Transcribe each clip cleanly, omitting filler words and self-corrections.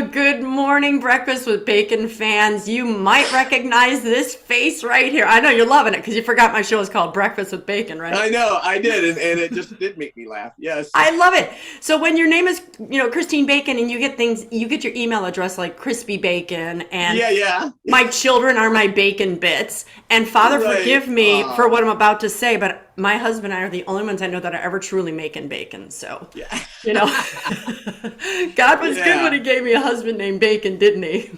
Good morning, Breakfast with Bacon fans. You might recognize this face right here. I know you're loving it because you forgot my show is called Breakfast with Bacon, right? I know, I did, and it just did make me laugh. Yes. I love it. So when your name is, Christine Bacon, and you get things, you get your email address like Crispy Bacon, and Yeah, yeah. my children are my bacon bits. And Father, Right. forgive me for what I'm about to say, but my husband and I are the only ones I know that are ever truly making bacon. So, Yeah. you know, God was good when Yeah. He gave me a husband named Bacon, didn't He?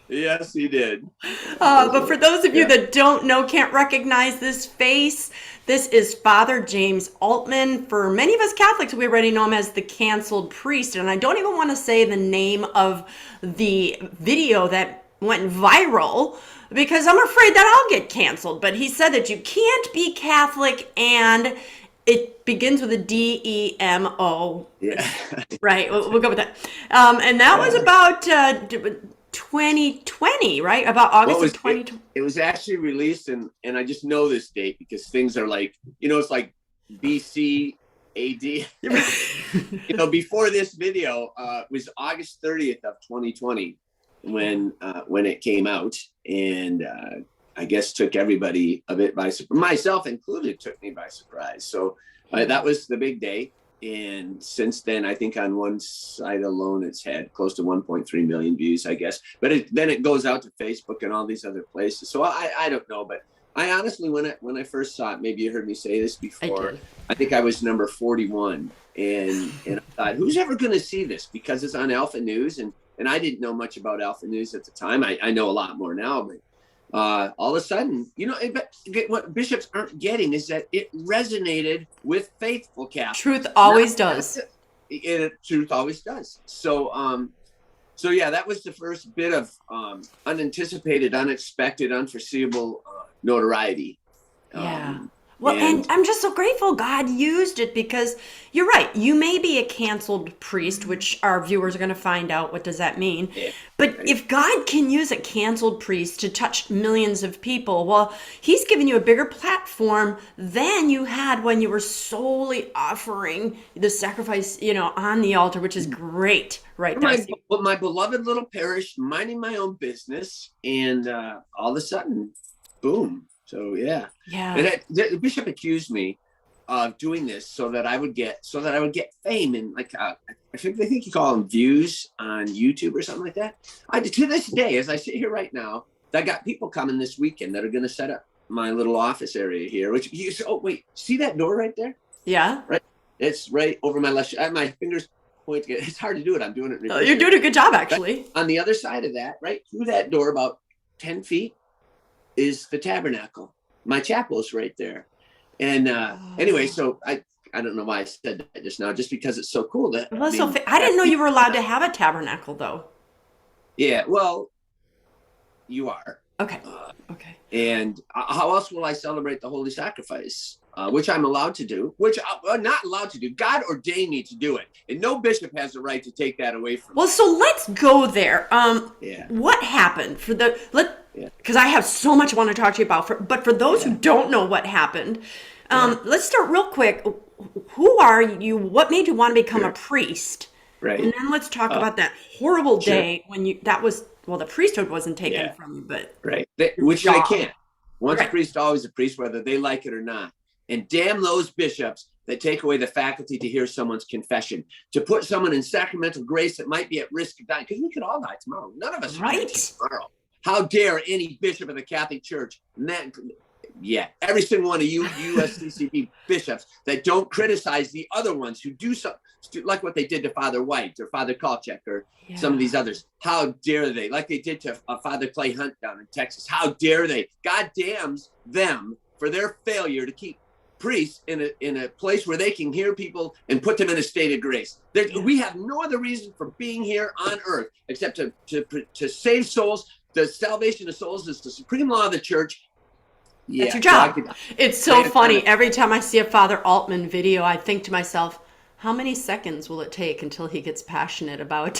Yes, he did. Yes, he But for did. those of you Yeah. that don't know, can't recognize this face, this is Father James Altman. For many of us Catholics, we already know him as the canceled priest. And I don't even want to say the name of the video that went viral because I'm afraid that I'll get canceled. But he said that you can't be Catholic and it begins with a DEMO. Yeah. Right, we'll go with that. And that was Yeah. about 2020, right? About What August of was it? 2020. It was actually released, and I just know this date because things are like, it's like BC AD. Before this video was August 30th of 2020 when it came out, and I guess took everybody a bit by surprise, myself included, took me by surprise. So that was the big day. And since then, I think on one side alone, it's had close to 1.3 million views, I guess. But then it goes out to Facebook and all these other places. So I don't know. But I honestly, when I first saw it, maybe you heard me say this I before, did. I think I was number 41. And I thought, who's ever going to see this? Because it's on Alpha News. And I didn't know much about Alpha News at the time. I know a lot more now. But all of a sudden, what bishops aren't getting is that it resonated with faithful Truth Catholics. always does. Truth always does. So yeah, that was the first bit of unanticipated, unexpected, unforeseeable notoriety. Yeah. Um, Well, and and I'm just so grateful God used it because you're right. You may be a canceled priest, which our viewers are going to find out. What does that mean? yeah, But right. if God can use a canceled priest to touch millions of people, well, He's given you a bigger platform than you had when you were solely offering the sacrifice, on the altar, which is great, right, Darcy? My beloved little parish, minding my own business, and all of a sudden, boom. So yeah, and Yeah. the bishop accused me of doing this so that I would get fame and like I think you call them views on YouTube or something like that. To this day, as I sit here right now, I got people coming this weekend that are going to set up my little office area here. Oh wait, see that door right there? Yeah. Right, it's right over my left. My fingers point to get. It's hard to do it. I'm doing it in Oh, reverse you're here. doing a good job, Right actually. on the other side of that, right through that door, about 10 feet, is the tabernacle. My chapel's right there. And anyway, Oh. so I don't know why I said that just now, just because it's so cool that Well, so I didn't know you were allowed to have a tabernacle, though. yeah, well, you are. Okay. Uh, Okay. and how else will I celebrate the holy sacrifice? Which I'm allowed to do, which I'm not allowed to do. God ordained me to do it, and no bishop has the right to take that away from Well, me. so let's go there. Yeah, What happened for the let? yeah, Because I have so much I want to talk to you about. But for those who yeah, don't know what happened, yeah. let's start real quick. Who are you? What made you want to become a Sure, priest? And right. then let's talk Uh, about that horrible sure, day when that was, well, the priesthood wasn't taken yeah. from you, but Right. your Which they job. can't. Once a Right. priest, always a priest, whether they like it or not. And damn those bishops that take away the faculty to hear someone's confession, to put someone in sacramental grace that might be at risk of dying, because we could all die tomorrow. None of us are guaranteed Right. tomorrow. How dare any bishop of the Catholic Church, and that, yeah, every single one of you USCCB bishops that don't criticize the other ones who do something like what they did to Father White or Father Kolchak or some of Yeah. these others. How dare they? Like they did to Father Clay Hunt down in Texas. How dare they? God damns them for their failure to keep priests in a place where they can hear people and put them in a state of grace. Yeah. We have no other reason for being here on earth except to save souls. The salvation of souls is the supreme law of the church. That's Yeah, your God job. could It's so stand on funny. it. Every time I see a Father Altman video, I think to myself, how many seconds will it take until he gets passionate about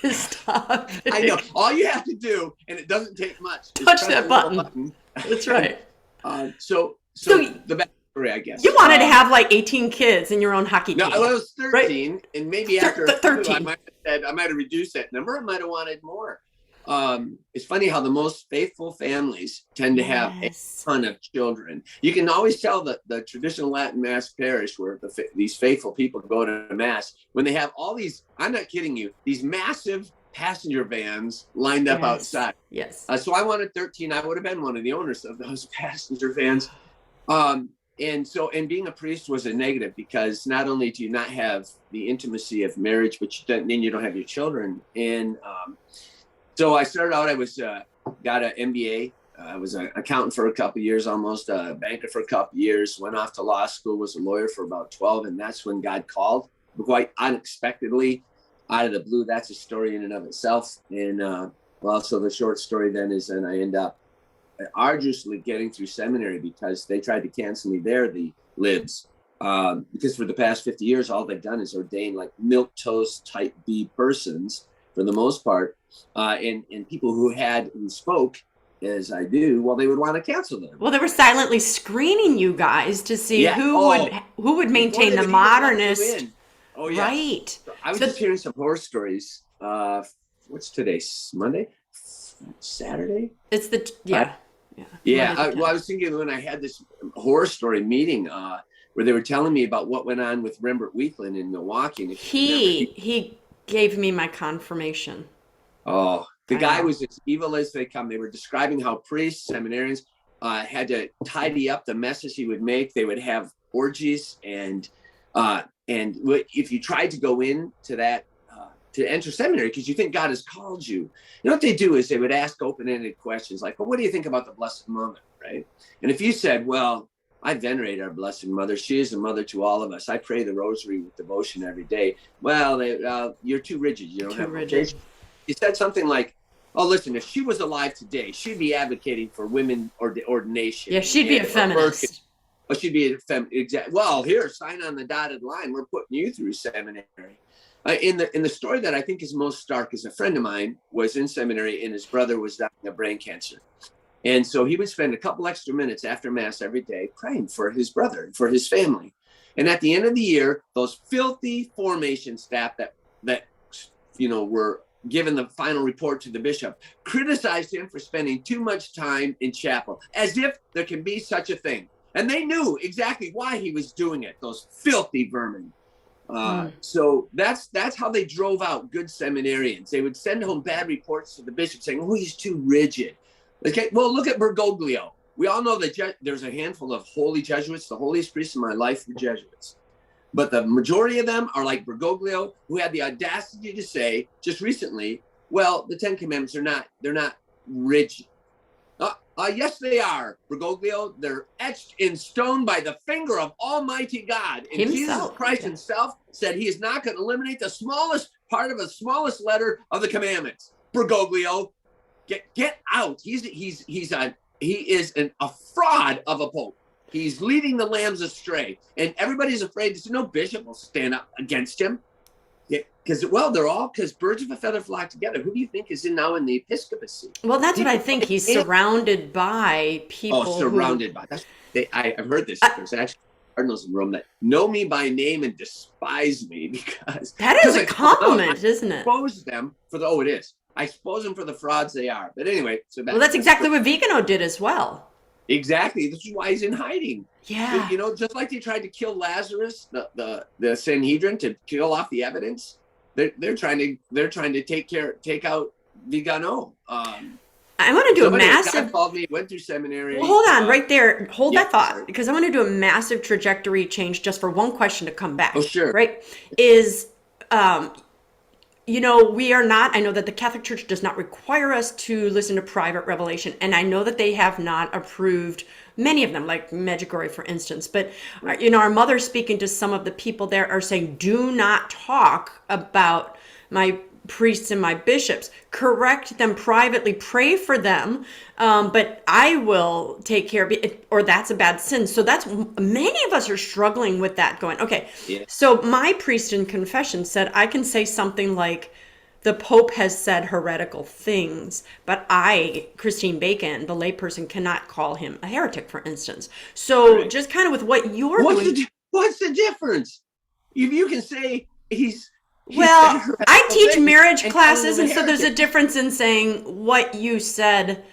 his I know. topic? All you have to do, and it doesn't take much, is Touch press a that little button. button. That's And right. so So, the story, I guess. You wanted to have like 18 kids in your own hockey No, team. I was 13, right? And maybe after 13. I might have reduced that number. I might have wanted more. It's funny how the most faithful families tend to have a ton of children. You can always tell that the traditional Latin Mass parish where these faithful people go to Mass, when they have all these, I'm not kidding you, these massive passenger vans lined up outside. Yes. So I wanted 13. I would have been one of the owners of those passenger vans. And being a priest was a negative because not only do you not have the intimacy of marriage, but then you don't have your children. And so I started out, got an MBA. I was an accountant for a couple of years, almost a banker for a couple of years, went off to law school, was a lawyer for about 12. And that's when God called quite unexpectedly out of the blue. That's a story in and of itself. And so the short story then is then I end up arduously getting through seminary because they tried to cancel me there, the libs, because for the past 50 years, all they've done is ordain like milquetoast type B persons for the most part. And people who spoke as I do, well, they would want to cancel them. Well, they were silently screening you guys to see who would maintain the modernist. Oh, yeah. Right. So I was just hearing some horror stories. What's today? Monday? Saturday? It's the, I was thinking when I had this horror story meeting where they were telling me about what went on with Rembert Weekland in Milwaukee. And he gave me my confirmation. Oh, the guy was as evil as they come. They were describing how priests, seminarians had to tidy up the messes he would make. They would have orgies and if you tried to go into that, to enter seminary because you think God has called you. You know what they do is they would ask open-ended questions like, well, what do you think about the Blessed Mother, right? And if you said, well, I venerate our Blessed Mother. She is a mother to all of us. I pray the rosary with devotion every day. Well, you're too rigid. You don't have rigid. You said something like, oh, listen, if she was alive today, she'd be advocating for women ordination. Yeah, she'd be a feminist. Oh, she'd be a feminist. Exactly. Well, here, sign on the dotted line. We're putting you through seminary. In the story that I think is most stark is a friend of mine was in seminary and his brother was dying of brain cancer. And so he would spend a couple extra minutes after Mass every day praying for his brother, for his family. And at the end of the year, those filthy formation staff that were given the final report to the bishop criticized him for spending too much time in chapel, as if there can be such a thing. And they knew exactly why he was doing it, those filthy vermin. So that's how they drove out good seminarians. They would send home bad reports to the bishop saying, oh, he's too rigid. Okay, well, look at Bergoglio. We all know that there's a handful of holy Jesuits. The holiest priests in my life were Jesuits. But the majority of them are like Bergoglio, who had the audacity to say just recently, well, the 10 Commandments they're not rigid. Yes, they are, Bergoglio. They're etched in stone by the finger of Almighty God. And Jesus Christ himself said he is not going to eliminate the smallest part of the smallest letter of the commandments. Bergoglio, get out. He is a fraud of a pope. He's leading the lambs astray. And everybody's afraid. No bishop will stand up against him. Because birds of a feather flock together. Who do you think is now in the episcopacy? Well, that's what I think. He's surrounded by people. Oh, surrounded by. I've heard this. There's actually cardinals in Rome that know me by name and despise me because that is a compliment, isn't it? Expose them for it is. I expose them for the frauds they are. But anyway, that's exactly what Vigano did as well. Exactly. This is why he's in hiding. Yeah. Just like they tried to kill Lazarus, the Sanhedrin, to kill off the evidence. They're trying to take out Vigano. I want to do a massive. God called me, went through seminary. Well, hold on, right there. Hold that thought, because I want to do a massive trajectory change just for one question to come back. Oh, sure. Right? Is we are not, I know that the Catholic Church does not require us to listen to private revelation. And I know that they have not approved many of them, like Medjugorje, for instance. But, our mother speaking to some of the people there are saying, do not talk about my priests and my bishops. Correct them privately, pray for them, but I will take care of it, or that's a bad sin. So that's, many of us are struggling with that, going, okay, so my priest in confession said I can say something like, the Pope has said heretical things, but I, Christine Bacon, the layperson, cannot call him a heretic, for instance. So Right. just kind of with what you're What's doing. what's the difference? If you can say he said Well, I heretical teach things marriage and calling classes, him a and so there's a heretic. difference in saying what you said.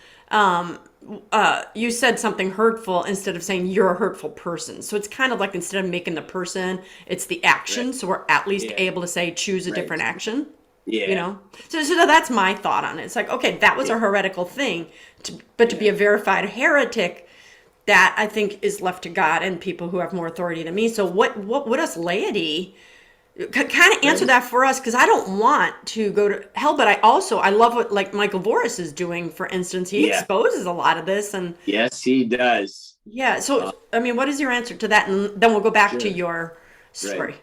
You said something hurtful instead of saying you're a hurtful person. So it's kind of like instead of making the person, it's the Right. action. So we're at least Yeah. able to say choose a Right. different action. You Yeah. know, so that's my thought on it. It's like, okay, that was Yeah. a heretical thing, but to be Yeah. a verified heretic, that I think is left to God and people who have more authority than me. So what would us laity kind of answer Right. that for us? Because I don't want to go to hell, but I love what like Michael Voris is doing. For instance, he Yeah. exposes a lot of this, and Yes, he does. yeah. So I mean, what is your answer to that? And then we'll go back to Sure. your Right. story.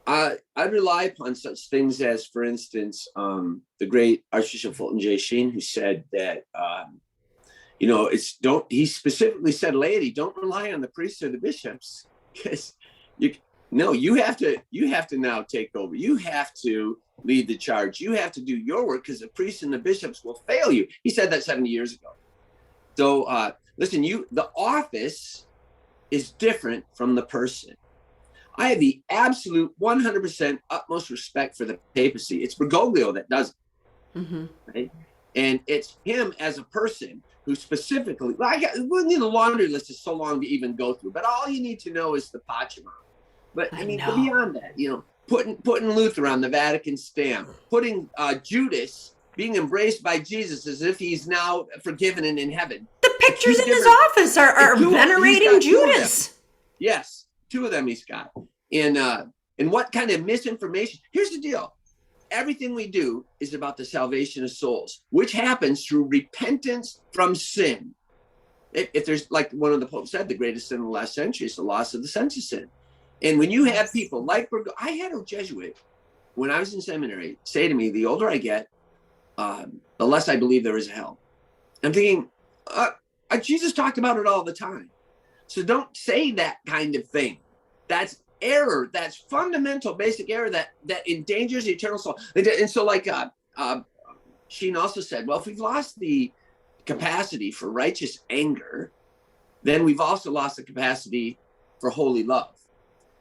I rely upon such things as, for instance, the great Archbishop Fulton J. Sheen, who said that, it's don't. He specifically said, laity, don't rely on the priests or the bishops, because you no, you have to now take over. You have to lead the charge. You have to do your work, because the priests and the bishops will fail you. He said that 70 years ago. So listen, the office is different from the person. I have the absolute 100% utmost respect for the papacy. It's Bergoglio that does it, Mm-hmm. right? And it's him as a person who specifically, the laundry list is so long to even go through, but all you need to know is the Pachamama. But I I mean, know. beyond that, putting Luther on the Vatican stamp, putting Judas being embraced by Jesus as if he's now forgiven and in heaven. The pictures in his Different, office are he's venerating got two of them. Judas. Yes, two of them he's got. And what kind of misinformation? Here's the deal. Everything we do is about the salvation of souls, which happens through repentance from sin. If there's, like one of the popes said, the greatest sin of the last century is the loss of the sense of sin. And when you have people like I had a Jesuit when I was in seminary say to me, the older I get, the less I believe there is a hell. I'm thinking, Jesus talked about it all the time. So don't say that kind of thing. That's error. That's fundamental, basic error that endangers the eternal soul. And so, like Sheen also said, well, if we've lost the capacity for righteous anger, then we've also lost the capacity for holy love.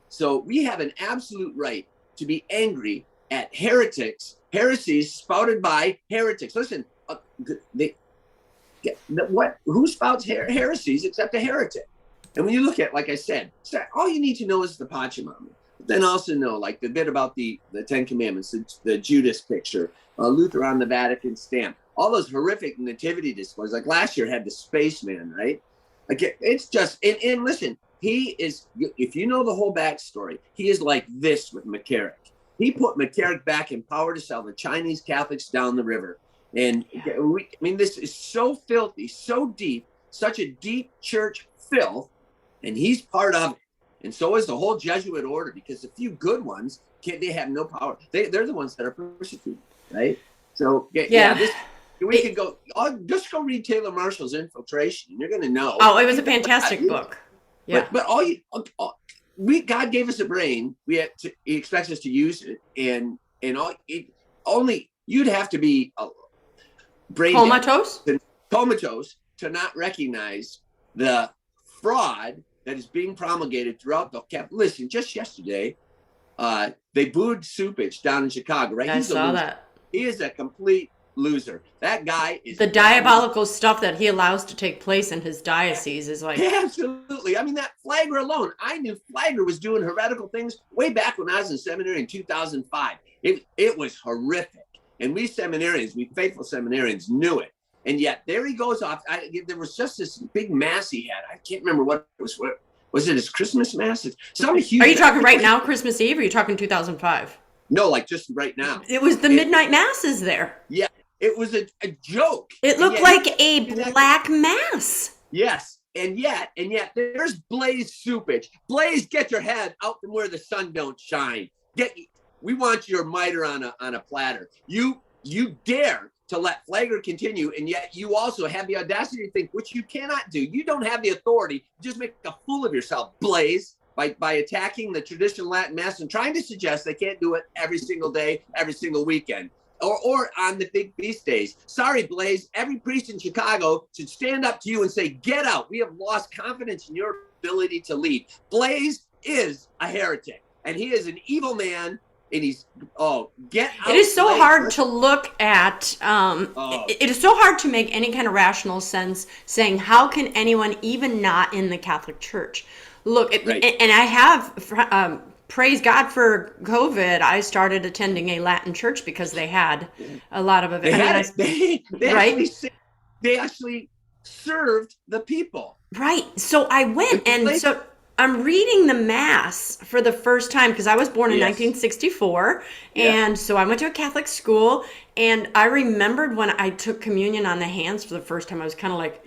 So we have an absolute right to be angry at heretics, heresies spouted by heretics. Listen, who spouts heresies except a heretic? And when you look at, like I said, all you need to know is the Pachamama. But then also know, like the bit about the Ten Commandments, the Judas picture, Luther on the Vatican stamp, all those horrific nativity displays. Like last year had the spaceman, right? Like it's just, and listen, he is, if you know the whole backstory, he is like this with McCarrick. He put McCarrick back in power to sell the Chinese Catholics down the river. And this is so filthy, so deep, such a deep church filth. And he's part of it. And so is the whole Jesuit order, because the few good ones, they have no power. They're the ones that are persecuted, right? So, we could go, just go read Taylor Marshall's Infiltration, and you're going to know. Oh, it was a fantastic book. Yeah. But God gave us a brain. He expects us to use it. And you'd have to be brain comatose to not recognize the fraud that is being promulgated throughout the camp. Listen, just yesterday, they booed Supich down in Chicago, right? I saw that. He is a complete loser. That guy is the diabolical stuff that he allows to take place in his diocese is like absolutely. I mean, that Flagler alone. I knew Flagler was doing heretical things way back when I was in seminary in 2005. It was horrific, and we faithful seminarians knew it. And yet there he goes off. There was just this big mass he had. I can't remember what it was. What was it? His Christmas mass? Some huge. Are you talking right now, Christmas Eve, or are you talking 2005? No, like just right now. It was the midnight masses there. Yeah, it was a joke. It looked like a black mass. Yes, and yet there's Blaze Supich. Blaze, get your head out from where the sun don't shine. We want your mitre on a platter. You dare to let Flagler continue, and yet you also have the audacity to think, which you cannot do. You don't have the authority. Just make a fool of yourself, Blaze, by attacking the traditional Latin Mass and trying to suggest they can't do it every single day, every single weekend. or on the big feast days. Sorry, Blaze, every priest in Chicago should stand up to you and say, get out. We have lost confidence in your ability to lead. Blaze is a heretic, and he is an evil man, and he's, get out. It is so Blaze. hard to look at, it is so hard to make any kind of rational sense saying, how can anyone, even not in the Catholic Church, look, Right. and I have, praise God for COVID, I started attending a Latin church because they had a lot of events. They right? they actually served the people. Right. So I went, and so I'm reading the Mass for the first time because I was born in 1964. And so I went to a Catholic school, and I remembered when I took communion on the hands for the first time, I was kind of like,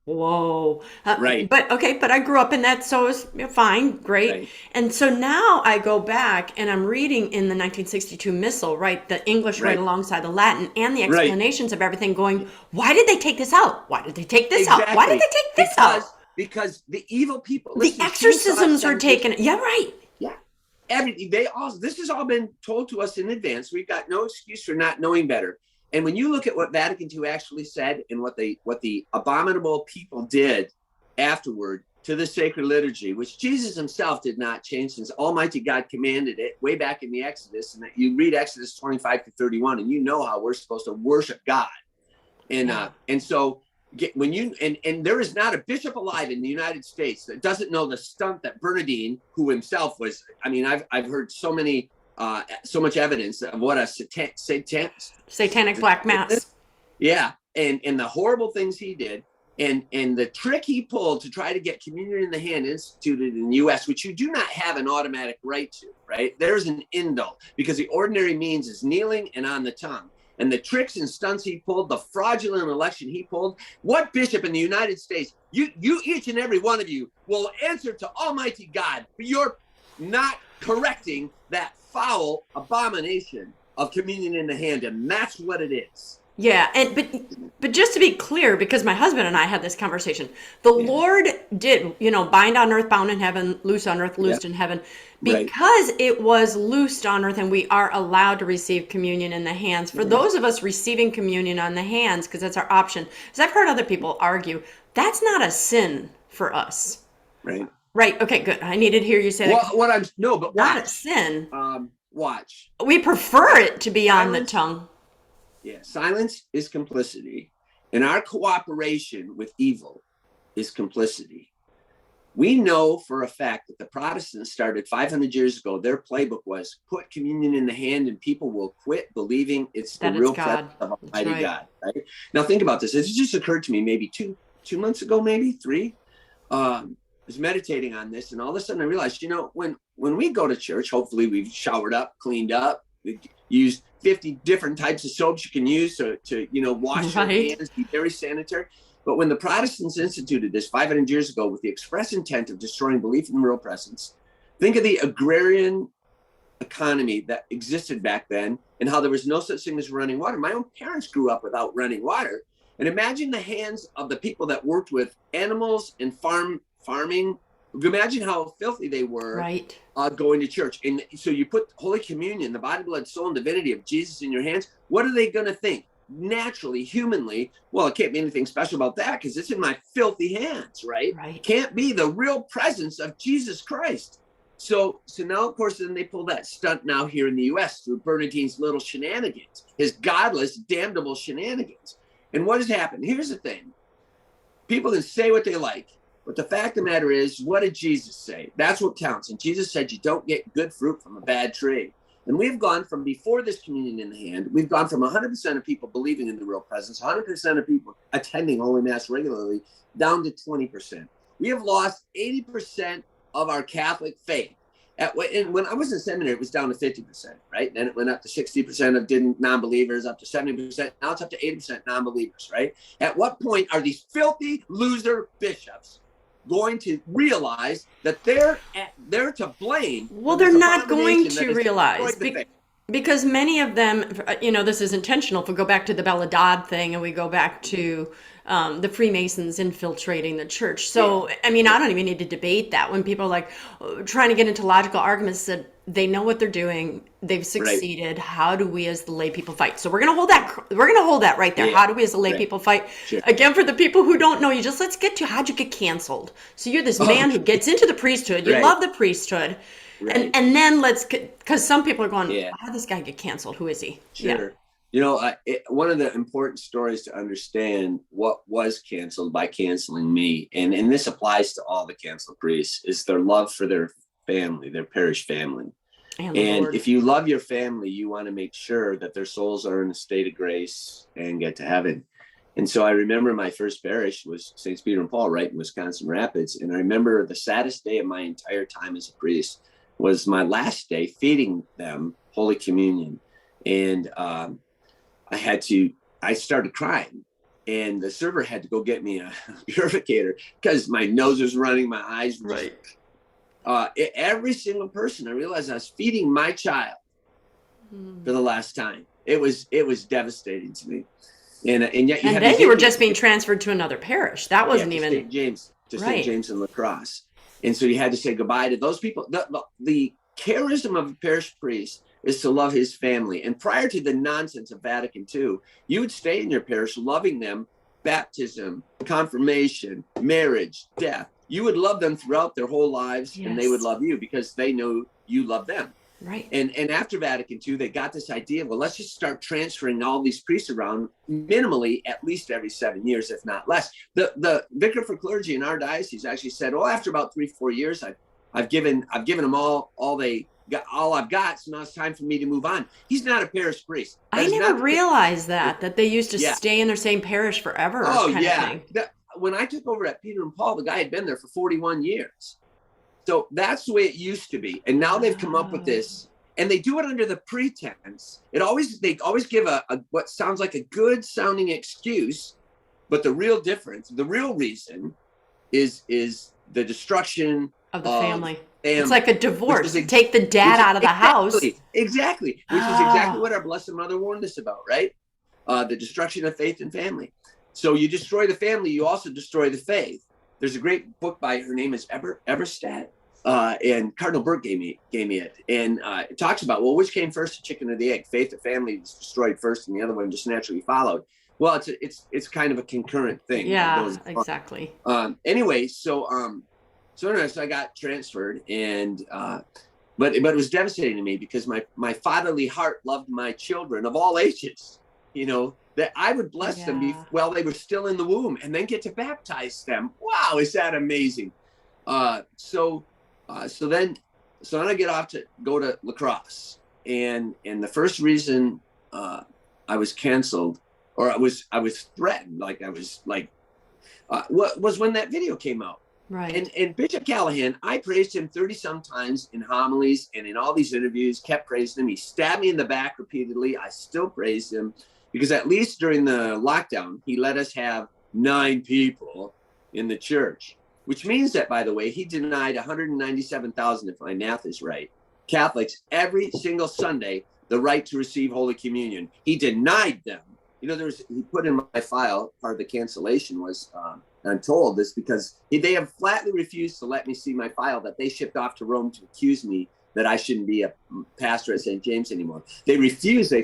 whoa. Right. But I grew up in that, so it was fine, great. Right. And so now I go back and I'm reading in the 1962 Missal, right, the English right alongside the Latin and the explanations of everything, going, why did they take this out? Why did they take this out? Why did they take this out? Because the evil people, the exorcisms were taken. Yeah, right. Yeah. Everything. This has all been told to us in advance. We've got no excuse for not knowing better. And when you look at what Vatican II actually said and what the abominable people did afterward to the sacred liturgy, which Jesus himself did not change, since Almighty God commanded it way back in the Exodus, and that you read Exodus 25-31, and you know how we're supposed to worship God. And so when you and there is not a bishop alive in the United States that doesn't know the stunt that Bernardine, who himself was, I mean, I've heard so much evidence of what a satanic black mass. Yeah, and the horrible things he did, and the trick he pulled to try to get communion in the hand instituted in the U.S., which you do not have an automatic right to, right? There's an indult, because the ordinary means is kneeling and on the tongue. And the tricks and stunts he pulled, the fraudulent election he pulled, what bishop in the United States, you each and every one of you will answer to Almighty God for your not correcting that foul abomination of communion in the hand, and that's what it is. Yeah, but just to be clear, because my husband and I had this conversation, the Lord did, bind on earth, bound in heaven, loose on earth, loosed in heaven, because it was loosed on earth, and we are allowed to receive communion in the hands. For those of us receiving communion on the hands, because that's our option, because I've heard other people argue, that's not a sin for us. Right. Right. Okay, good. I needed to hear you say that. Not a sin. Watch. We prefer it to be on the tongue. Yeah, silence is complicity, and our cooperation with evil is complicity. We know for a fact that the Protestants started 500 years ago. Their playbook was put communion in the hand, and people will quit believing it's the real presence of Almighty God. Right? Now, think about this. It just occurred to me maybe two months ago, maybe 3. I was meditating on this, and all of a sudden I realized, when we go to church, hopefully we've showered up, cleaned up, we used 50 different types of soaps you can use to wash your hands, be very sanitary. But when the Protestants instituted this 500 years ago with the express intent of destroying belief in the real presence, think of the agrarian economy that existed back then and how there was no such thing as running water. My own parents grew up without running water. And imagine the hands of the people that worked with animals and farming. Imagine how filthy they were going to church. And so you put Holy Communion, the body, blood, soul, and divinity of Jesus in your hands. What are they going to think? Naturally, humanly, well, it can't be anything special about that because it's in my filthy hands, right? Can't be the real presence of Jesus Christ. So now, of course, then they pull that stunt now here in the U.S. through Bernardine's little shenanigans, his godless, damnable shenanigans. And what has happened? Here's the thing. People can say what they like. But the fact of the matter is, what did Jesus say? That's what counts. And Jesus said, you don't get good fruit from a bad tree. And we've gone from before this communion in the hand, we've gone from 100% of people believing in the real presence, 100% of people attending Holy Mass regularly, down to 20%. We have lost 80% of our Catholic faith. And when I was in seminary, it was down to 50%, right? Then it went up to 60% of non-believers, up to 70%. Now it's up to 80% non-believers, right? At what point are these filthy loser bishops going to realize that they're to blame? Well, they're not going to realize because many of them, this is intentional. If we go back to the Bella Dodd thing and we go back to the Freemasons infiltrating the church. So, I mean, I don't even need to debate that when people are like trying to get into logical arguments that they know what they're doing. They've Right. succeeded. How do we as the lay people fight? So we're going to hold that. We're going to hold that right there. Yeah. How do we as the lay Right. people fight? Sure. Again, for the people who don't know you, just let's get to how'd you get canceled? So you're this man who Okay. gets into the priesthood. You Right. love the priesthood. Right. And then because some people are going, Yeah. how did this guy get canceled? Who is he? Yeah. Sure. One of the important stories to understand what was canceled by canceling me, and this applies to all the canceled priests, is their love for their family, their parish family. And the And Lord. if you love your family, you want to make sure that their souls are in a state of grace and get to heaven. And so I remember my first parish was St. Peter and Paul, right in Wisconsin Rapids. And I remember the saddest day of my entire time as a priest was my last day feeding them Holy Communion. And I started crying. And the server had to go get me a purificator because my nose was running, my eyes were just, every single person, I realized I was feeding my child for the last time. It was devastating to me. And yet And then you were just being transferred to another parish. That wasn't even St. James, St. James and La Crosse. And so you had to say goodbye to those people. The charism of a parish priest is to love his family. And prior to the nonsense of Vatican II, you would stay in your parish loving them, baptism, confirmation, marriage, death. You would love them throughout their whole lives, and they would love you because they knew you loved them. Right. And after Vatican II, they got this idea, well, let's just start transferring all these priests around minimally at least every 7 years, if not less. The vicar for clergy in our diocese actually said, well, after about 3-4 years, I've given them all I've got, so now it's time for me to move on. He's not a parish priest. I never realized that they used to stay in their same parish forever. Oh, kind yeah. of thing. When I took over at Peter and Paul, the guy had been there for 41 years. So that's the way it used to be. And now they've come up with this, and they do it under the pretense. They always give a what sounds like a good sounding excuse, but the real difference, the real reason is the destruction of the family. It's like a divorce. Take the dad out of the house. Exactly. Which is exactly what our Blessed Mother warned us about, right? The destruction of faith and family. So you destroy the family, you also destroy the faith. There's a great book by, her name is Eberstadt, and Cardinal Burke gave me it. And it talks about, well, which came first, the chicken or the egg? Faith or family was destroyed first, and the other one just naturally followed. Well, it's kind of a concurrent thing. Yeah, exactly. Anyway, so I got transferred, and but it was devastating to me because my fatherly heart loved my children of all ages, that I would bless them while they were still in the womb and then get to baptize them. Wow, is that amazing? So then I get off to go to La Crosse, and the first reason I was canceled, or I was threatened, was when that video came out. Right. And Bishop Callahan, I praised him 30 some times in homilies and in all these interviews, kept praising him. He stabbed me in the back repeatedly. I still praised him because at least during the lockdown, he let us have 9 people in the church, which means that, by the way, he denied 197,000, if my math is right, Catholics every single Sunday the right to receive Holy Communion. He denied them. He put in my file, part of the cancellation was, I'm told this because they have flatly refused to let me see my file that they shipped off to Rome to accuse me that I shouldn't be a pastor at St. James anymore. They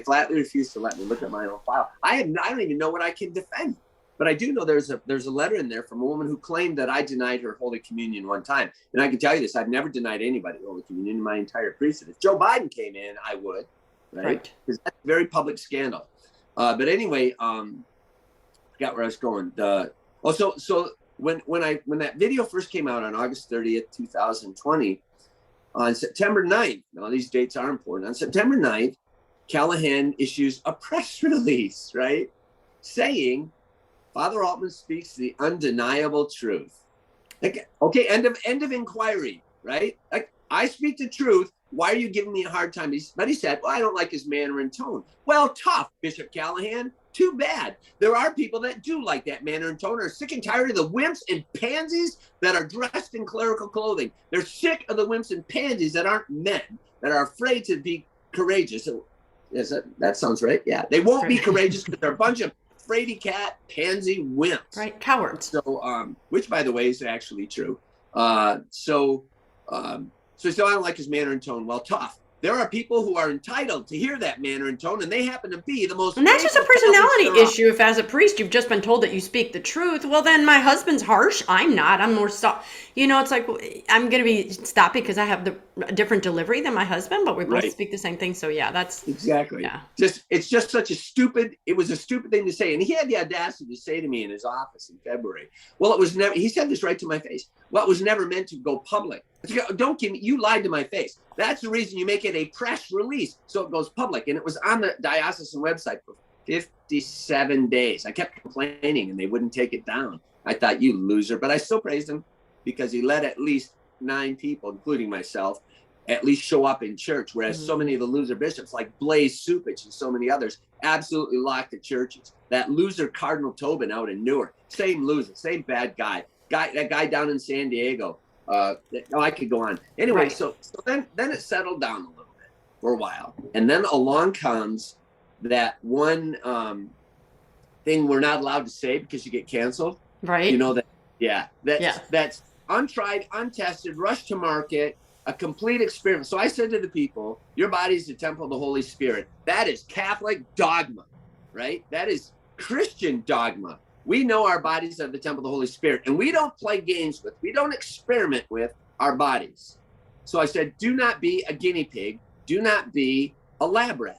flatly refused to let me look at my own file. I don't even know what I can defend, but I do know there's a letter in there from a woman who claimed that I denied her Holy Communion one time. And I can tell you this, I've never denied anybody Holy Communion in my entire priesthood. If Joe Biden came in, I would, right? Because that's a very public scandal. But anyway, forgot where I was going. So when that video first came out on August 30th, 2020, on September 9th, now these dates are important, on September 9th, Callahan issues a press release, right? Saying, Father Altman speaks the undeniable truth. Like, okay, end of inquiry, right? Like, I speak the truth. Why are you giving me a hard time? But he said, well, I don't like his manner and tone. Well, tough, Bishop Callahan. Too bad. There are people that do like that manner and tone, are sick and tired of the wimps and pansies that are dressed in clerical clothing. They're sick of the wimps and pansies that aren't men, that are afraid to be courageous. That sounds right. Yeah. They won't be courageous because they're a bunch of fraidy cat, pansy wimps. Right. Cowards. So, which, by the way, is actually true. So So he said, I don't like his manner and tone. Well, tough. There are people who are entitled to hear that manner and tone, and they happen to be the most. And that's just a personality issue. If as a priest you've just been told that you speak the truth, well then my husband's harsh. I'm not. I'm more soft. It's like I'm going to be stopped because I have a different delivery than my husband, but we both speak the same thing. So yeah, that's exactly. Yeah. It's just such a stupid. It was a stupid thing to say, and he had the audacity to say to me in his office in February. Well, it was never. He said this right to my face. Well, it was never meant to go public. Don't give me. You lied to my face. That's the reason you make it a press release, so it goes public. And it was on the diocesan website for 57 days. I kept complaining, and they wouldn't take it down. I thought, you loser, but I still praised him because he let at least 9 people, including myself, at least show up in church. Whereas so many of the loser bishops, like Blaise Supich and so many others, absolutely locked the churches. That loser Cardinal Tobin out in Newark, same loser, same bad guy. That guy down in San Diego. I could go on. Anyway, so then it settled down a little bit for a while. And then along comes that one thing we're not allowed to say because you get canceled. Right. You know that, that's untried, untested, rushed to market, a complete experiment. So I said to the people, your body is the temple of the Holy Spirit. That is Catholic dogma, right? That is Christian dogma. We know our bodies are the temple of the Holy Spirit, and we don't play games with, we don't experiment with our bodies. So I said, do not be a guinea pig. Do not be a lab rat.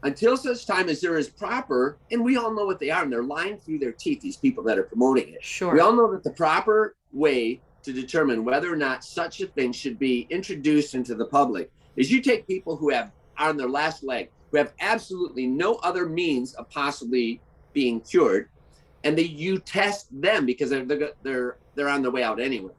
Until such time as there is proper, and we all know what they are, and they're lying through their teeth, these people that are promoting it. Sure. We all know that the proper way to determine whether or not such a thing should be introduced into the public is you take people who are on their last leg, who have absolutely no other means of possibly being cured, and you test them because they're on their way out anyway.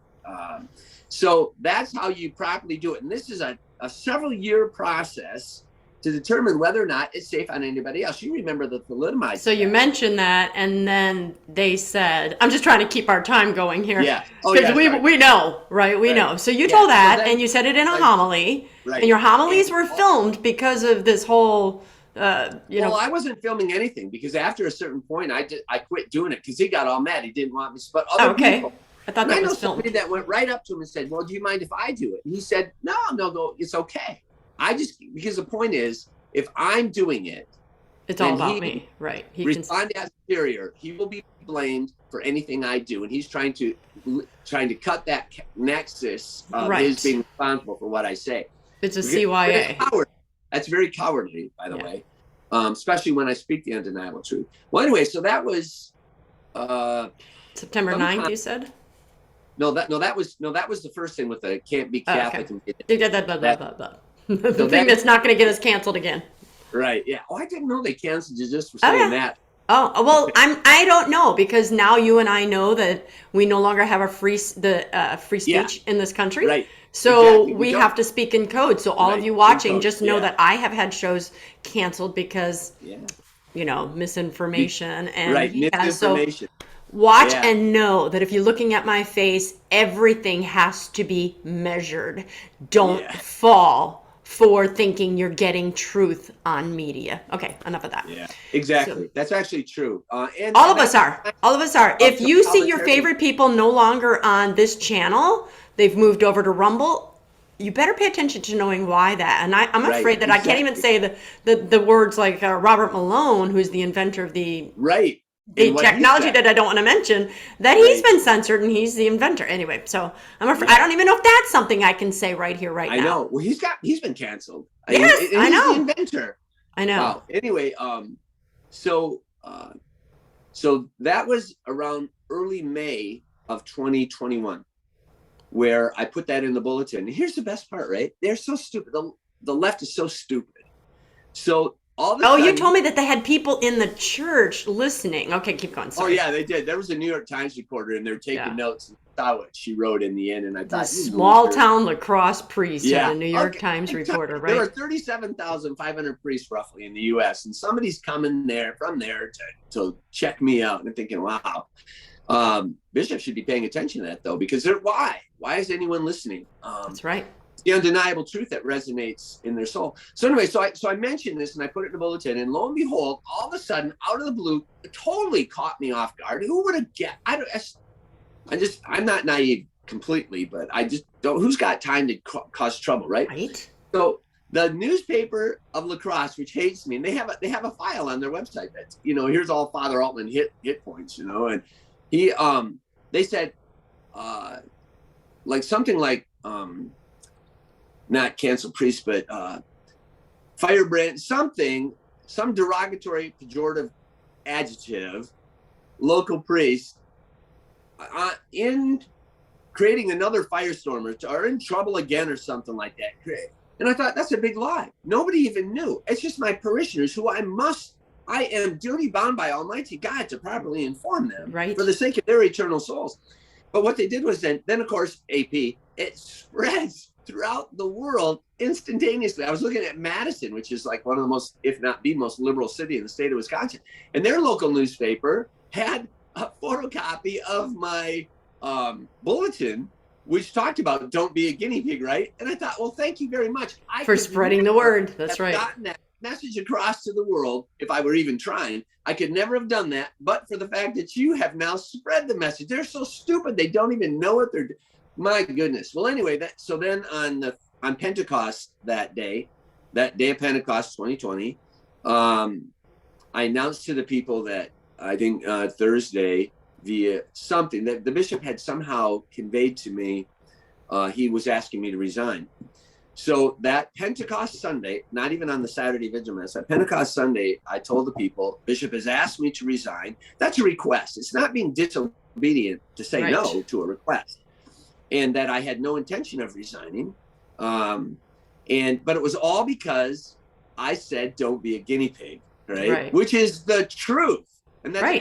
So that's how you properly do it. And this is a several-year process to determine whether or not it's safe on anybody else. You remember the thalidomide. So you mentioned that, and then they said, I'm just trying to keep our time going here. Yeah. Because we know, right? We know. So you told that, and you said it in a homily. Right. And your homilies were filmed because of this whole, Well, I wasn't filming anything because after a certain point, I quit doing it because he got all mad. He didn't want me, but other people. I thought that was filmed. Somebody that went right up to him and said, well, do you mind if I do it? And he said, no, it's okay. Because the point is, if I'm doing it, it's all about me, right? He respond as superior. He will be blamed for anything I do, and he's trying to cut that nexus of his being responsible for what I say. It's a CYA. That's very cowardly, by the way, especially when I speak the undeniable truth. Well, anyway, so that was September 9th. You said. No, that was the first thing with the can't be Catholic. The thing that's not going to get us canceled again. Right. Yeah. Oh, I didn't know they canceled you just for saying that. Oh, well, I don't know, because now you and I know that we no longer have a free speech in this country. Right. So we have to speak in code. So all of you watching, just know that I have had shows canceled because, misinformation. And misinformation. So watch and know that if you're looking at my face, everything has to be measured. Don't fall for thinking you're getting truth on media. Okay, enough of that. Yeah, exactly. So, that's actually true. And all of us are. If you see your favorite people no longer on this channel, they've moved over to Rumble, you better pay attention to knowing why that. And I'm afraid that I can't even say the words like Robert Malone, who's the inventor of the technology that I don't want to mention, that he's been censored and he's the inventor. Anyway, so I'm afraid I don't even know if that's something I can say right here, right now. I know. Well, he's been canceled. Yes, I know. He's the inventor. I know. Wow. Anyway, so that was around early May of 2021 where I put that in the bulletin. And here's the best part, right? They're so stupid. The left is so stupid. So you told me that they had people in the church listening. Okay, keep going. Sorry. Oh, yeah, they did. There was a New York Times reporter, and they're taking notes and saw what she wrote in the end. And I thought, small town lacrosse priest, a New York Times reporter, right? There are 37,500 priests roughly in the U.S., and somebody's coming from there to check me out. And I'm thinking, wow, bishops should be paying attention to that, though, because why? Why is anyone listening? That's right. The undeniable truth that resonates in their soul. So anyway, so I mentioned this and I put it in the bulletin, and lo and behold, all of a sudden, out of the blue, it totally caught me off guard. Who would have guessed? I'm not naive. completely, but I just don't. Who's got time to cause trouble, right? Right. So the newspaper of La Crosse, which hates me, and they have a file on their website that's, here's all Father Altman hit points, and he they said like something like not cancel priest, but firebrand, some derogatory pejorative adjective, local priest in creating another firestorm or in trouble again or something like that. And I thought, that's a big lie. Nobody even knew. It's just my parishioners who I am duty bound by Almighty God to properly inform them, right, for the sake of their eternal souls. But what they did was then of course, AP, it spreads throughout the world instantaneously. I was looking at Madison, which is like one of the most, if not the most liberal city in the state of Wisconsin. And their local newspaper had a photocopy of my bulletin, which talked about don't be a guinea pig, right? And I thought, well, thank you very much. For spreading the word. That's right. Gotten that message across to the world if I were even trying. I could never have done that, but for the fact that you have now spread the message. They're so stupid, they don't even know what they're doing. My goodness. Well, anyway, so then on Pentecost that day of Pentecost 2020, I announced to the people that I think Thursday, via something that the bishop had somehow conveyed to me, he was asking me to resign. So that Pentecost Sunday, not even on the Saturday Vigil Mass, that Pentecost Sunday, I told the people, Bishop has asked me to resign. That's a request. It's not being disobedient to say right. no to a request. And that I had no intention of resigning. But it was all because I said, don't be a guinea pig, right? Which is the truth. And that's right.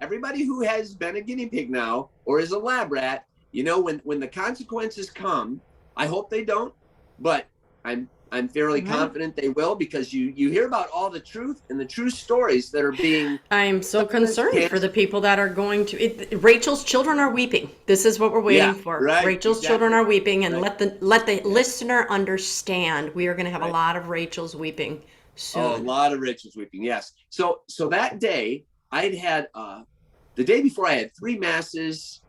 Everybody who has been a guinea pig now or is a lab rat, when the consequences come, I hope they don't, but I'm fairly confident they will, because you hear about all the truth and the true stories that are being. I'm so concerned for the people that are going to. Rachel's children are weeping. This is what we're waiting for. Right, Rachel's children are weeping, and let the listener understand. We are going to have a lot of Rachel's weeping soon. Oh, a lot of Rachel's weeping. Yes. So that day I'd had the day before I had 3 masses,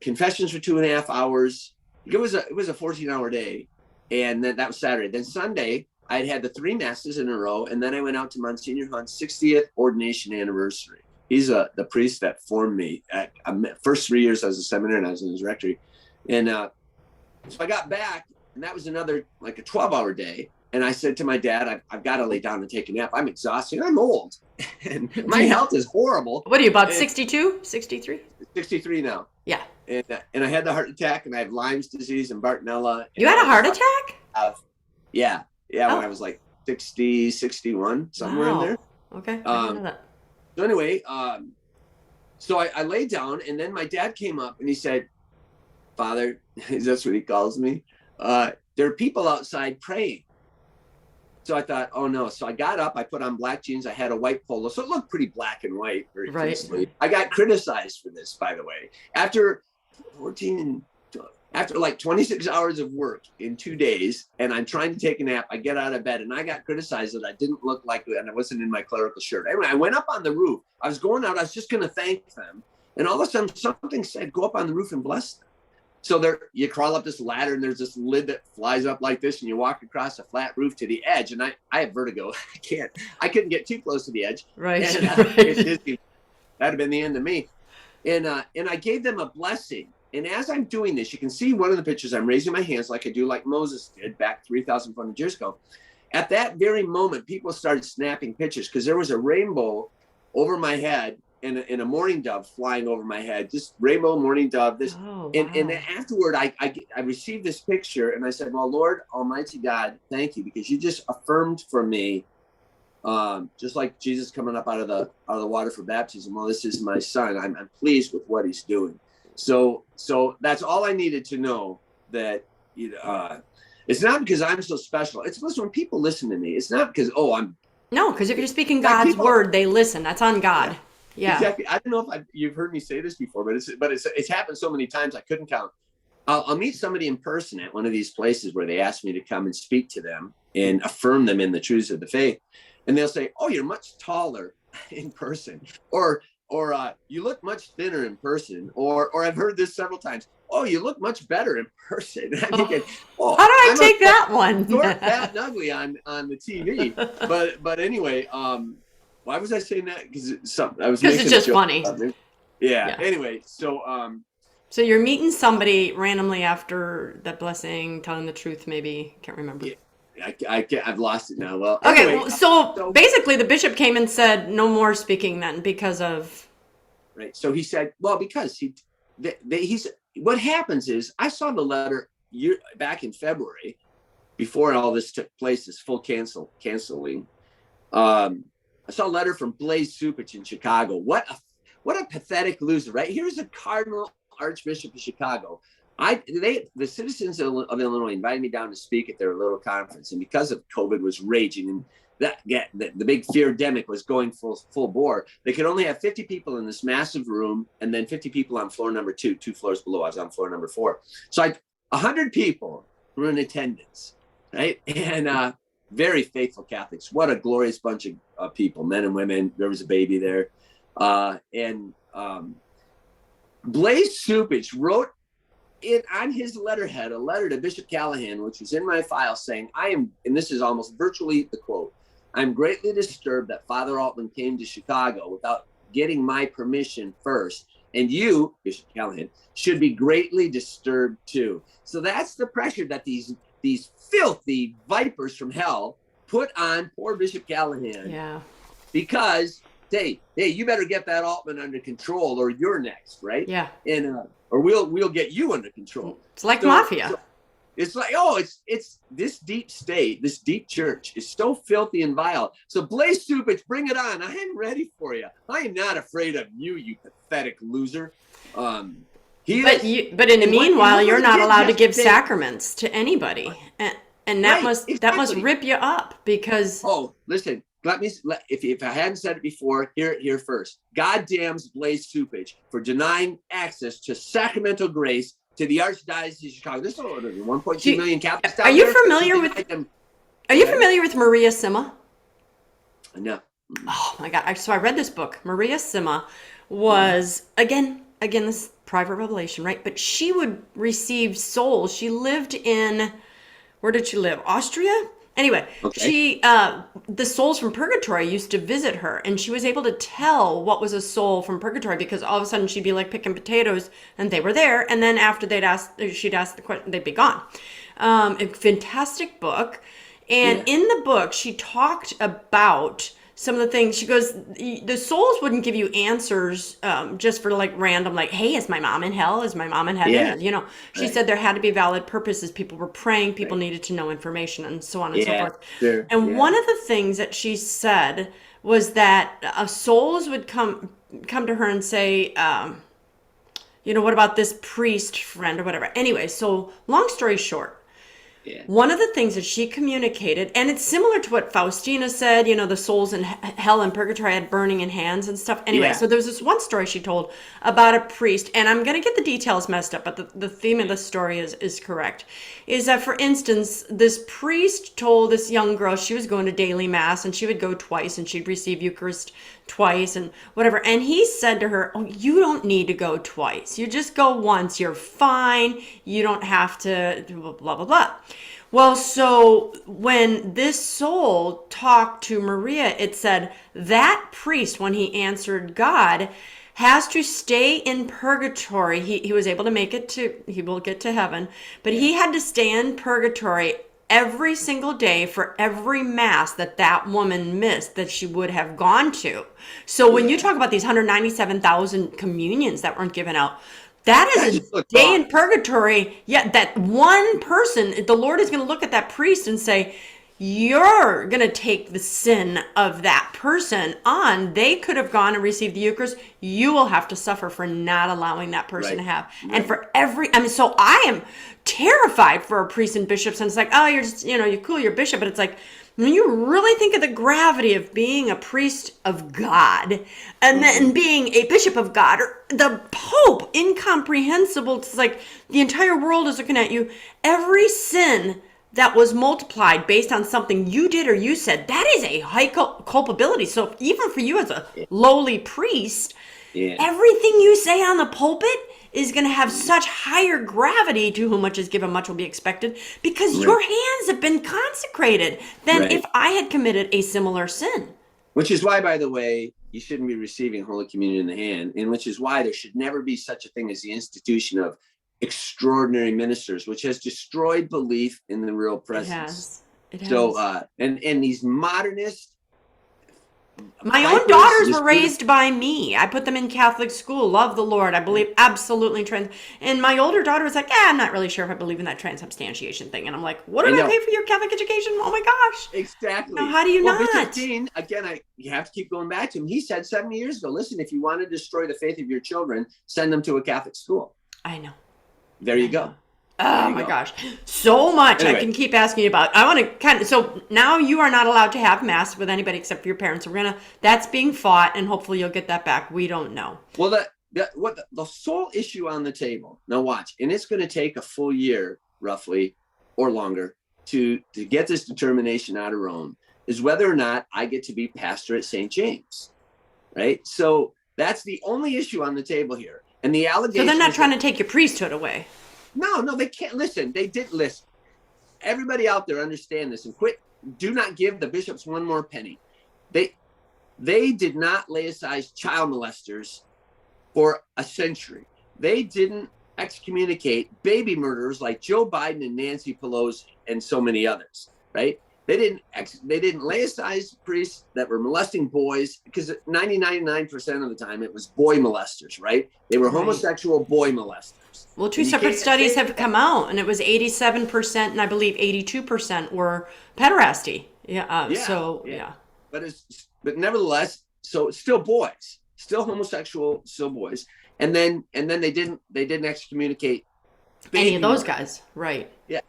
confessions for 2.5 hours. It was a 14-hour day. And then that was Saturday. Then Sunday, I'd had the 3 masses in a row. And then I went out to Monsignor Hunt's 60th ordination anniversary. He's the priest that formed me. First 3 years I was a seminary and I was in his rectory. And so I got back, and that was another like a 12-hour day. And I said to my dad, I've got to lay down and take a nap. I'm exhausted. I'm old. And my health is horrible. What are you, about 62, 63? 63 now. Yeah. And I had the heart attack, and I have Lyme's disease and Bartonella. You had a heart attack? Yeah. When I was like 60, 61, somewhere in there. Okay. I didn't know that. So anyway, so I laid down, and then my dad came up and he said, Father, that's what he calls me. There are people outside praying. So I thought, oh no. So I got up, I put on black jeans, I had a white polo. So it looked pretty black and white, very peacefully. I got criticized for this, by the way. After like 26 hours of work in 2 days, and I'm trying to take a nap, I get out of bed, and I got criticized that I didn't look like it, and I wasn't in my clerical shirt. Anyway, I went up on the roof. I was going out, I was just going to thank them. And all of a sudden, something said, go up on the roof and bless them. So you crawl up this ladder, and there's this lid that flies up like this, and you walk across a flat roof to the edge. And I have vertigo. I couldn't get too close to the edge. Right. And, that'd have been the end of me. And I gave them a blessing. And as I'm doing this, you can see one of the pictures, I'm raising my hands like I do, like Moses did back 3,400 years ago. At that very moment, people started snapping pictures, because there was a rainbow over my head. And a mourning dove flying over my head, just rainbow mourning dove. And then afterward, I received this picture, and I said, well, Lord Almighty God, thank you, because you just affirmed for me, just like Jesus coming up out of the water for baptism. Well, this is my son. I'm pleased with what he's doing. So that's all I needed to know. That it's not because I'm so special. It's because when people listen to me, it's not because no, because if you're speaking God's word, they listen. That's on God. Yeah. Exactly. I don't know if you've heard me say this before, but it's happened so many times I couldn't count. I'll meet somebody in person at one of these places where they ask me to come and speak to them and affirm them in the truths of the faith, and they'll say, "Oh, you're much taller in person," or you look much thinner in person, or I've heard this several times. "Oh, you look much better in person." I'm thinking, "Oh, how do I I'm take that one? short, fat, and ugly on the TV." But anyway, why was I saying that? Because I was making it's just a joke funny. about it. Yeah. Anyway, so you're meeting somebody randomly after that blessing, telling the truth, maybe. Can't remember. Yeah, I've lost it now. Well, Okay, anyway, well, so basically the bishop came and said no more speaking then because of... Right. So he said, well, because he's what happens is I saw the letter back in February before all this took place, this full canceling. I saw a letter from Blaise Supich in Chicago. What a pathetic loser, right? Here's a Cardinal Archbishop of Chicago. The citizens of Illinois invited me down to speak at their little conference, and because of COVID was raging and the big fear-demic was going full bore, they could only have 50 people in this massive room, and then 50 people on floor number 2 floors below. I was on floor number 4, so 100 people were in attendance, right? And very faithful Catholics. What a glorious bunch of people, men and women. There was a baby there, and Blaise Supich wrote it on his letterhead, a letter to Bishop Callahan, which was in my file, saying, and this is almost virtually the quote, "I'm greatly disturbed that Father Altman came to Chicago without getting my permission first. And you, Bishop Callahan, should be greatly disturbed too." So that's the pressure that these filthy vipers from hell put on poor Bishop Callahan. Yeah. Because, hey, you better get that Altman under control or you're next, right? Yeah. And or we'll get you under control. It's like mafia. So it's like, it's this deep state, this deep church is so filthy and vile. So Blaise Supich, bring it on. I am ready for you. I am not afraid of you, you pathetic loser. But in the meanwhile, you're not allowed to give sacraments to anybody, and that must rip you up because. Oh, listen. If I hadn't said it before, hear it first. God damns Blaise Supich for denying access to sacramental grace to the Archdiocese of Chicago. There's 1.2 million Catholics. Are you familiar with Maria Sima? No. Oh my God! So I read this book. Maria Sima was again this private revelation, right? But she would receive souls. She lived in, where did she live? Austria. Anyway, okay. The souls from purgatory used to visit her, and she was able to tell what was a soul from purgatory because all of a sudden she'd be like picking potatoes, and they were there, and then after she'd ask the question, they'd be gone. A fantastic book, and in the book she talked about some of the things. She goes, the souls wouldn't give you answers just for like random, like, hey, is my mom in hell? Is my mom in heaven? Yeah. You know, she said there had to be valid purposes. People were praying. People needed to know information and so on and so forth. Sure. And one of the things that she said was that souls would come to her and say, what about this priest friend or whatever? Anyway, so long story short, one of the things that she communicated, and it's similar to what Faustina said, the souls in hell and purgatory had burning in hands and stuff. Anyway, so there's this one story she told about a priest, and I'm going to get the details messed up, but the theme of the story is correct. Is that, for instance, this priest told this young girl she was going to daily mass, and she would go twice, and she'd receive Eucharist twice and whatever. And he said to her, oh, you don't need to go twice. You just go once. You're fine. You don't have to blah, blah, blah. Well, so when this soul talked to Maria, it said that priest, when he answered God, has to stay in purgatory. He was able to make it he will get to heaven, but he had to stay in purgatory every single day for every mass that woman missed that she would have gone to. So when you talk about these 197,000 communions that weren't given out, that is a day in purgatory. Yeah, that one person, the Lord is going to look at that priest and say, you're going to take the sin of that person on. They could have gone and received the Eucharist. You will have to suffer for not allowing that person to have. Right. And for so I am terrified for our priests and bishops. And it's like, oh, you're just, you're cool, you're bishop. But it's like, when you really think of the gravity of being a priest of God and then being a bishop of God, or the Pope, incomprehensible. It's like the entire world is looking at you. Every sin that was multiplied based on something you did or you said, that is a high culpability. So even for you as a lowly priest, everything you say on the pulpit is going to have such higher gravity. To whom much is given, much will be expected, because your hands have been consecrated than if I had committed a similar sin. Which is why, by the way, you shouldn't be receiving Holy Communion in the hand, and which is why there should never be such a thing as the institution of extraordinary ministers, which has destroyed belief in the real presence. It has. So, and these modernists. My own daughters were raised by me. I put them in Catholic school. Love the Lord. I believe absolutely in And my older daughter was like, I'm not really sure if I believe in that transubstantiation thing. And I'm like, what did I pay for your Catholic education? Oh my gosh. Exactly. Now, how do you not? Bishop Dean, again, you have to keep going back to him. He said 70 years ago, listen, if you want to destroy the faith of your children, send them to a Catholic school. I know. There you go. Oh my gosh, so much I can keep asking you about. I want to so now you are not allowed to have mass with anybody except for your parents. So that's being fought, and hopefully you'll get that back. We don't know. Well, the sole issue on the table, now watch, and it's going to take a full year roughly or longer to get this determination out of Rome, is whether or not I get to be pastor at St. James, right? So that's the only issue on the table here. And the allegation. So they're not trying to take your priesthood away. No, they can't. Listen, they didn't listen. Everybody out there understand this and quit. Do not give the bishops one more penny. They did not laicize child molesters for a century. They didn't excommunicate baby murderers like Joe Biden and Nancy Pelosi and so many others, right? They didn't laicize priests that were molesting boys, because 99% of the time it was boy molesters, right? They were homosexual boy molesters. Well, two separate studies have come out, and it was 87%, and I believe 82% were pederasty. But nevertheless, so it's still boys, still homosexual, still boys, and then they didn't excommunicate any of those guys, right? Yeah.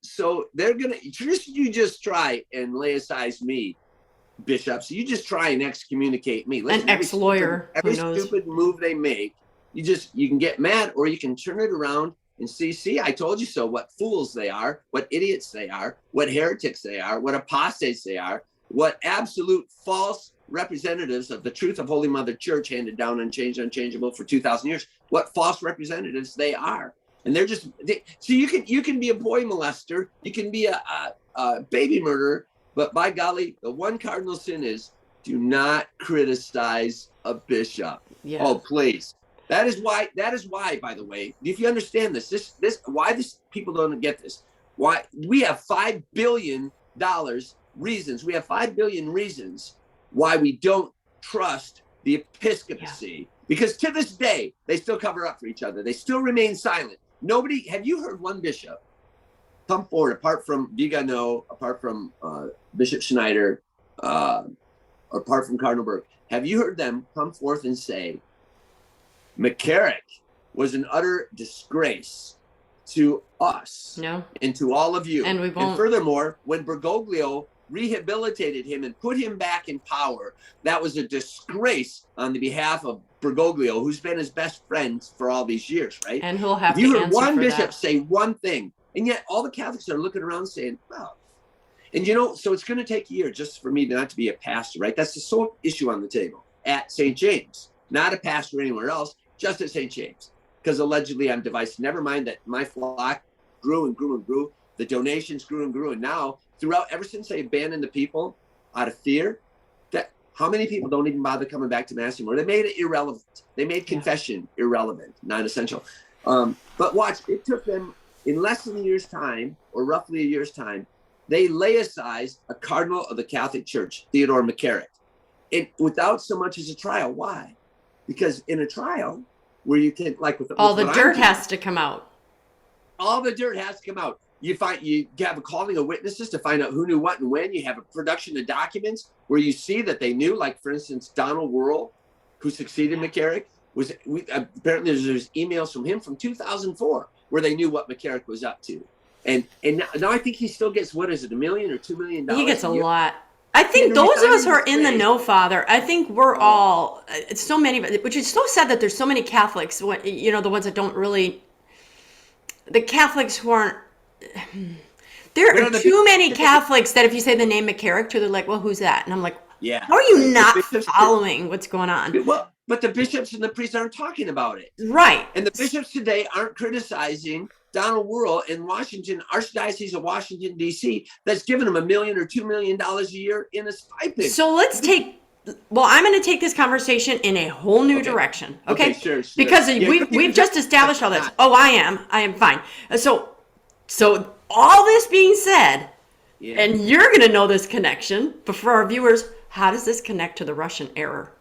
So they're gonna you just try and laicize me, bishops. You just try and excommunicate me. Listen, an ex-lawyer. Every stupid move they make, you can get mad, or you can turn it around and see, I told you so, what fools they are, what idiots they are, what heretics they are, what apostates they are, what absolute false representatives of the truth of Holy Mother Church, handed down unchanged, unchangeable for 2,000 years, what false representatives they are. And they're just, so you can be a boy molester, you can be a baby murderer, but by golly, the one cardinal sin is do not criticize a bishop. Yeah. Oh, please. That is why, by the way, if you understand this people don't get this. Why we have $5 billion reasons. We have 5 billion reasons why we don't trust the episcopacy. Yeah. Because to this day, they still cover up for each other. They still remain silent. Have you heard one bishop come forward, apart from Vigano, apart from Bishop Schneider, apart from Cardinal Burke, have you heard them come forth and say, McCarrick was an utter disgrace to us and to all of you. And we won't. And furthermore, when Bergoglio rehabilitated him and put him back in power, that was a disgrace on the behalf of Bergoglio, who's been his best friend for all these years, right? And he'll have you to heard answer one for bishop that. say one thing, and yet all the Catholics are looking around saying, well, and so it's going to take a year just for me not to be a pastor, right? That's the sole issue on the table at St. James, not a pastor anywhere else, just at St. James, because allegedly I'm divisive. Never mind that my flock grew and grew and grew. The donations grew and grew. And now ever since they abandoned the people out of fear, that how many people don't even bother coming back to mass anymore? They made it irrelevant. They made confession irrelevant, non-essential. But watch, it took them in less than a year's time, or roughly a year's time, they laicized a cardinal of the Catholic Church, Theodore McCarrick, without so much as a trial. Why? Because in a trial where you can, like with all the dirt has to come out. All the dirt has to come out. You have a calling of witnesses to find out who knew what and when. You have a production of documents where you see that they knew, like for instance, Donald Wuerl, who succeeded McCarrick, apparently there's emails from him from 2004 where they knew what McCarrick was up to. And now I think he still gets, what is it, $1 million or $2 million? He gets a lot. I think those of us who are in the know, Father, I think we're all, it's so many, which is so sad that there's so many Catholics, the ones that don't really, the Catholics who aren't, there are too many Catholics that if you say the name McCarrick to, they're like, well, who's that? And I'm like, how are you not following what's going on? Well, but the bishops and the priests aren't talking about it. Right. And the bishops today aren't criticizing Donald Wuerl in Washington, Archdiocese of Washington, D.C., that's giving them $1 million or $2 million a year in a stipend. So let's I'm going to take this conversation in a whole new direction. Okay, sure. Because we've just established all this. Oh, I am fine. So all this being said, and you're going to know this connection, but for our viewers, how does this connect to the Russian error?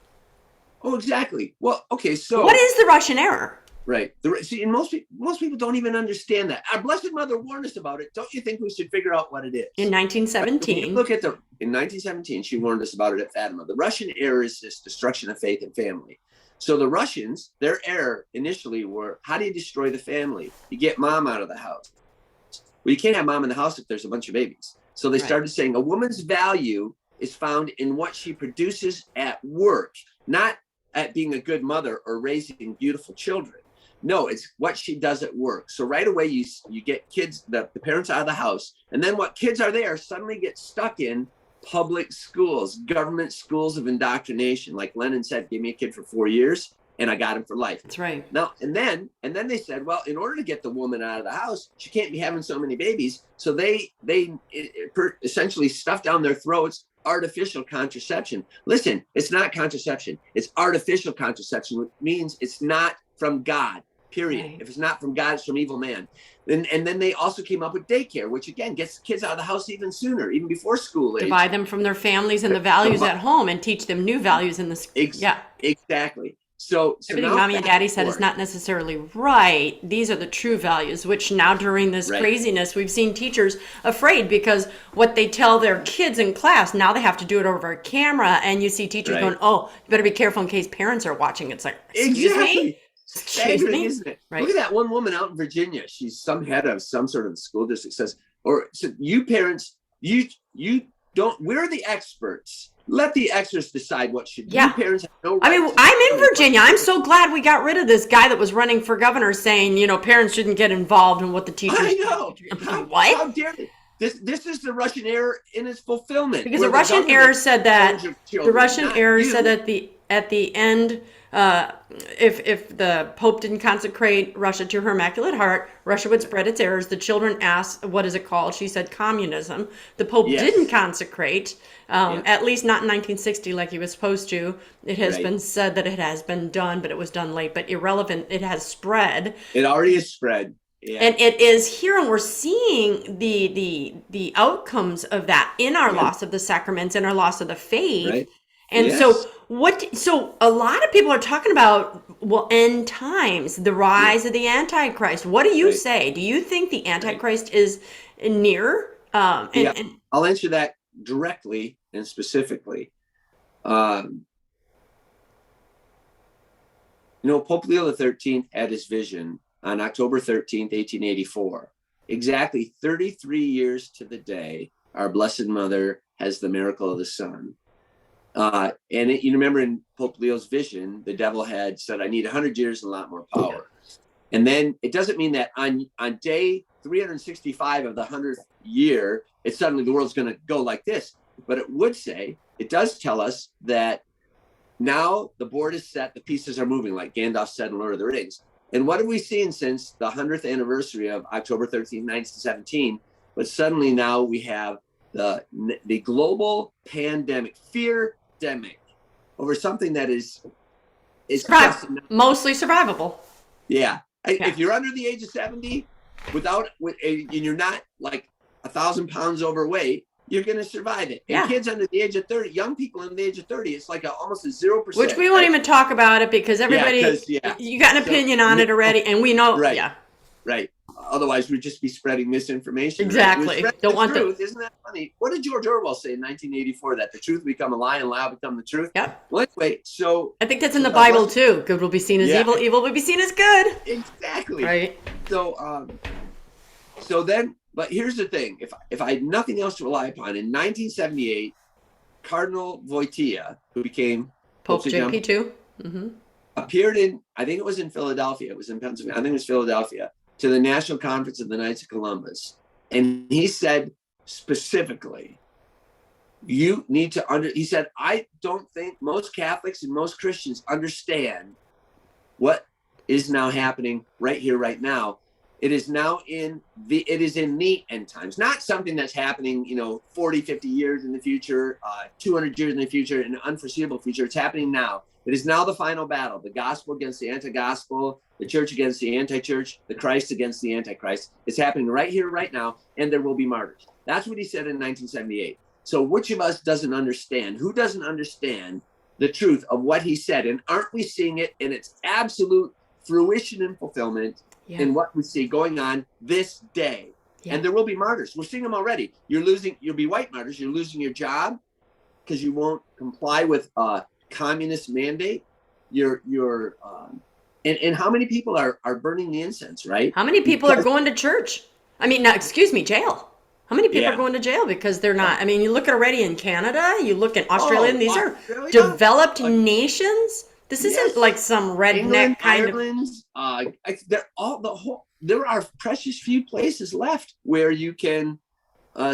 Oh, exactly. Well, okay, so what is the Russian error? Right. See, and most people don't even understand that. Our Blessed Mother warned us about it. Don't you think we should figure out what it is? In 1917. In 1917, she warned us about it at Fatima. The Russian error is this destruction of faith and family. So the Russians, their error initially were, how do you destroy the family? You get mom out of the house. Well, you can't have mom in the house if there's a bunch of babies. So they started saying a woman's value is found in what she produces at work, not at being a good mother or raising beautiful children. No, it's what she does at work. So right away, you get kids, the parents out of the house, and then what kids are there suddenly get stuck in public schools, government schools of indoctrination. Like Lenin said, give me a kid for 4 years and I got him for life. That's right. Now, and then they said, well, in order to get the woman out of the house, she can't be having so many babies. So they essentially stuff down their throats artificial contraception. Listen, it's not contraception. It's artificial contraception, which means it's not from God. Period. Right. If it's not from God, it's from evil man. And then they also came up with daycare, which again gets kids out of the house even sooner, even before school age. Divide them from their families and the values at home and teach them new values in the school. Exactly. So everything mommy and daddy said is not necessarily right. These are the true values, which now during this craziness, we've seen teachers afraid because what they tell their kids in class, now they have to do it over a camera. And you see teachers going, oh, you better be careful in case parents are watching. It's like, excuse me? Staggering, isn't it? Right. Look at that one woman out in Virginia. She's some head of some sort of school district. Says, you parents, you don't. We're the experts. Let the experts decide what should. You parents have no right. I mean, I'm in Virginia. I'm so glad we got rid of this guy that was running for governor, saying parents shouldn't get involved in what the teachers. I know. What? How dare they? This is the Russian error in its fulfillment. Because the Russian error said that at the end. If the Pope didn't consecrate Russia to her Immaculate Heart, Russia would spread its errors. The children asked, what is it called? She said communism. The Pope didn't consecrate, at least not in 1960 like he was supposed to. It has been said that it has been done, but it was done late. But irrelevant, it has spread. It already is spread. Yeah. And it is here, and we're seeing the outcomes of that in our loss of the sacraments and our loss of the faith. Right. And so a lot of people are talking about, end times, the rise of the Antichrist. What do you say? Do you think the Antichrist is near? I'll answer that directly and specifically. Pope Leo XIII had his vision on October 13th, 1884. Exactly 33 years to the day, our Blessed Mother has the miracle of the Son. You remember in Pope Leo's vision, the devil had said, I need 100 years and a lot more power. And then it doesn't mean that on day 365 of the 100th year, it's suddenly the world's going to go like this. But it does tell us that now the board is set, the pieces are moving, like Gandalf said in Lord of the Rings. And what have we seen since the 100th anniversary of October 13th, 1917? But suddenly now we have the global pandemic, fear-demic, over something that is mostly survivable. Yeah. If you're under the age of 70, and you're not like 1,000 pounds overweight, you're going to survive it. And kids under the age of 30, young people under the age of 30, it's like almost a 0%. Which we won't even talk about it because everybody, you got an opinion on it already, and we know. Right. Yeah. Right. Otherwise, we'd just be spreading misinformation. Exactly. Right? Don't want the truth. Isn't that funny? What did George Orwell say in 1984? That the truth become a lie and lie become the truth? Yep. Well, anyway, so I think that's in the Bible too. Good will be seen as evil. Evil will be seen as good. Exactly. Right. So then, but here's the thing. If I had nothing else to rely upon, in 1978, Cardinal Wojtyła, who became Pope JP2, appeared in, I think it was in Philadelphia. It was in Pennsylvania. I think it was Philadelphia, to the National Conference of the Knights of Columbus. And he said specifically You need to he said, I don't think most Catholics and most Christians understand what is now happening right here, right now. It is now in the end times, not something that's happening, 40, 50 years in the future, 200 years in the future, an unforeseeable future. It's happening now. It is now the final battle, the gospel against the anti-gospel, the church against the anti-church, the Christ against the antichrist. It's happening right here, right now, and there will be martyrs. That's what he said in 1978. So which of us doesn't understand? Who doesn't understand the truth of what he said? And aren't we seeing it in its absolute fruition and fulfillment in what we see going on this day? And there will be martyrs. We're seeing them already. You'll be white martyrs. You're losing your job because you won't comply with a communist mandate. And how many people are burning the incense, right? How many people are going to church? I mean, jail. How many people are going to jail because they're not? I mean, you look at already in Canada, you look at Australia, and these are developed nations. This isn't like some redneck England, kind Ireland, there are precious few places left where you can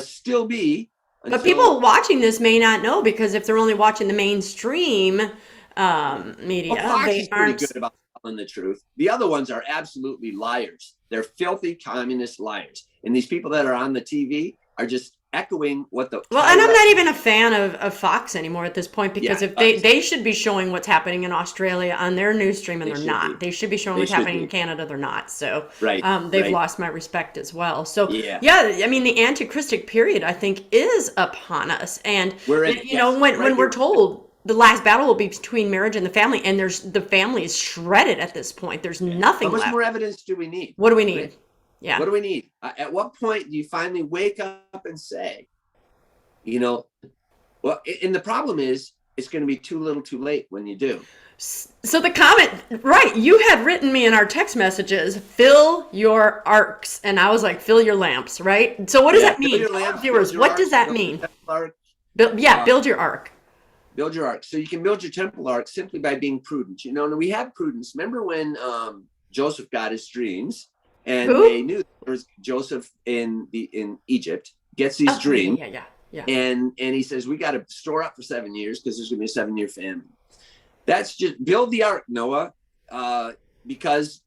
still be. But people watching this may not know, because if they're only watching the mainstream media, Fox they is aren't pretty good about telling the truth. The other ones are absolutely liars. They're filthy communist liars. And these people that are on the TV are just echoing what the... Well, and I'm not even a fan of Fox anymore at this point, because if they should be showing what's happening in Australia on their news stream, and they're not. They should be showing what's happening in Canada, they're not. So they've lost my respect as well. So I mean, the antichristic period, I think, is upon us. And when we're told the last battle will be between marriage and the family, and the family is shredded at this point. There's nothing left. How much more evidence do we need? What do we need? Yeah. What do we need? At what point do you finally wake up and say, and the problem is, it's going to be too little too late when you do. So the comment, right, you had written me in our text messages, fill your arcs. And I was like, fill your lamps, right? So what does that mean? Viewers, what does that mean? Build your ark. Build your ark. So you can build your temple ark simply by being prudent. And we have prudence. Remember when Joseph got his dreams? And they knew there was Joseph in Egypt gets these dreams. Yeah. And he says, we got to store up for 7 years because there's going to be a 7-year famine. That's just build the ark, Noah, because,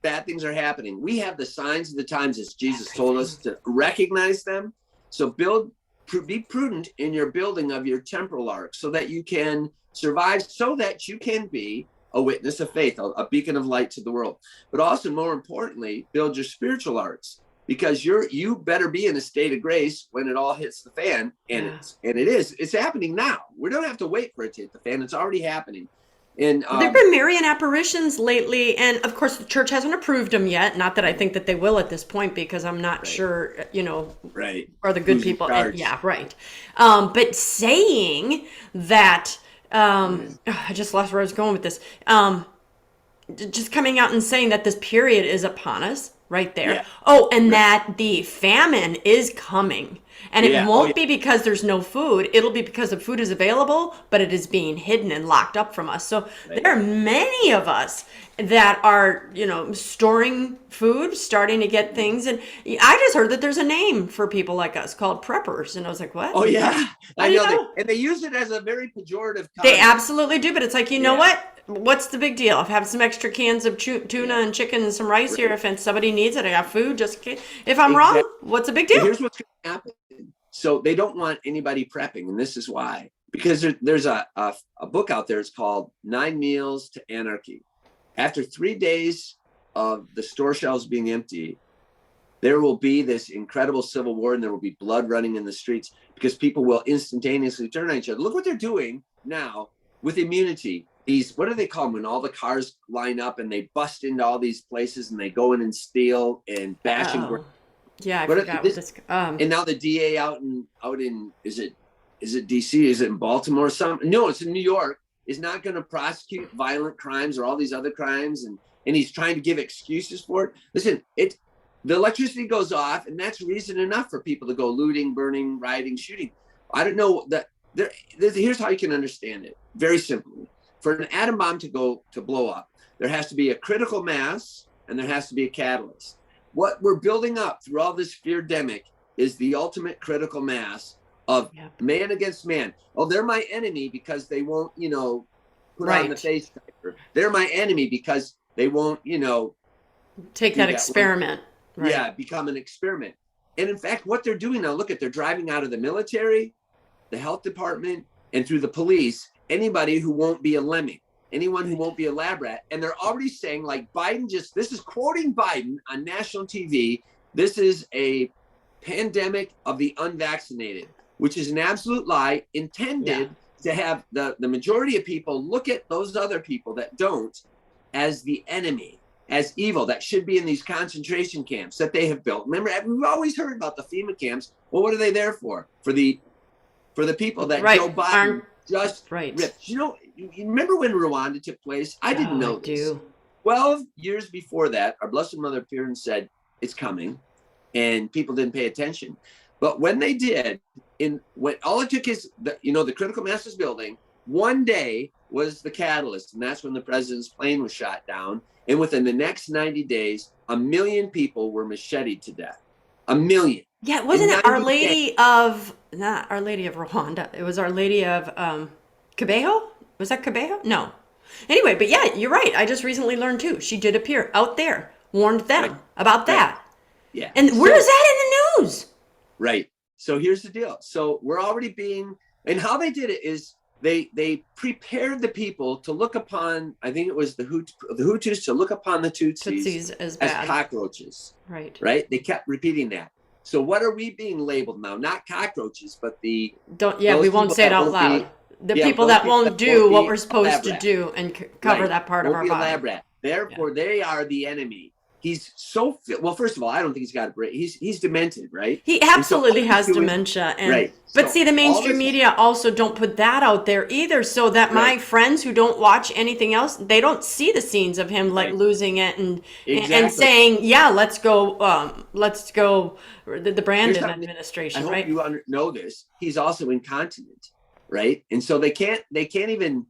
bad things are happening. We have the signs of the times, as Jesus told us, to recognize them. So be prudent in your building of your temporal ark so that you can survive, so that you can be a witness of faith, a beacon of light to the world. But also, more importantly, build your spiritual arcs, because you better be in a state of grace when it all hits the fan. And it's happening now. We don't have to wait for it to hit the fan. It's already happening. And there have been Marian apparitions lately, and of course the church hasn't approved them yet. Not that I think that they will at this point, because I'm not sure, are the good people. But saying that, I just lost where I was going with this. Just coming out and saying that this period is upon us, right there. Yeah. Oh, and that the famine is coming. And it won't be because there's no food. It'll be because the food is available, but it is being hidden and locked up from us. So there are many of us that are, storing food, starting to get things. And I just heard that there's a name for people like us called preppers. And I was like, what? Oh, yeah. I know. And they use it as a very pejorative comment. They absolutely do. But it's like, you know what? What's the big deal? I have some extra cans of tuna and chicken and some rice here. If somebody needs it, I got food. Just in case. If I'm wrong, what's the big deal? Here's what's going to happen. So they don't want anybody prepping. And this is why. Because there's a book out there. It's called 9 Meals to Anarchy. After 3 days of the store shelves being empty, there will be this incredible civil war, and there will be blood running in the streets, because people will instantaneously turn on each other. Look what they're doing now with immunity. What do they call them when all the cars line up and they bust into all these places and they go in and steal and bash and... Yeah, I forgot what this. And now the DA out in is it DC? Is it in Baltimore? No, it's in New York. Is not going to prosecute violent crimes or all these other crimes, and he's trying to give excuses for it. Listen, the electricity goes off, and that's reason enough for people to go looting, burning, rioting, shooting. I don't know that. Here's how you can understand it very simply. For an atom bomb to blow up, there has to be a critical mass and there has to be a catalyst. What we're building up through all this fear-demic is the ultimate critical mass of Yep. man against man. Oh, they're my enemy because they won't, put on the face diaper. They're my enemy because they won't, take that experiment. Right. Yeah, become an experiment. And in fact, what they're doing now, they're driving out of the military, the health department, and through the police, anybody who won't be a lemming, anyone who won't be a lab rat. And they're already saying, like, this is quoting Biden on national TV, this is a pandemic of the unvaccinated, which is an absolute lie intended to have the majority of people look at those other people that don't as the enemy, as evil, that should be in these concentration camps that they have built. Remember, we've always heard about the FEMA camps. Well, what are they there for? For the people that Joe Biden just ripped. You remember when Rwanda took place? I didn't know this. 12 years before that, our Blessed Mother appeared and said, it's coming. And people didn't pay attention. But when they did, when all it took is the Critical Masters building, one day was the catalyst, and that's when the president's plane was shot down. And within the next 90 days, 1 million people were macheted to death. 1 million. Yeah, wasn't it Our Lady of, not Our Lady of Rwanda, it was Our Lady of Cabejo? Was that Cabejo? No. Anyway, but yeah, you're right. I just recently learned too. She did appear out there, warned them about that. Yeah. And where is that in the news? Right. So here's the deal. So we're already and how they did it is they prepared the people to look upon, I think it was the Hutus to look upon the Tutsis as cockroaches. Right. Right. They kept repeating that. So what are we being labeled now? Not cockroaches, but we won't say it out loud. The people that won't do what we're supposed to do and cover that part of our body. Lab rat. Therefore, they are the enemy. He's so well. First of all, I don't think he's got a brain. He's demented, right? He absolutely has dementia, but see, the mainstream media also don't put that out there either, so that my friends who don't watch anything else, they don't see the scenes of him like losing it and saying, "Yeah, let's go, the Brandon administration." I hope you know this. He's also incontinent, right? And so they can't even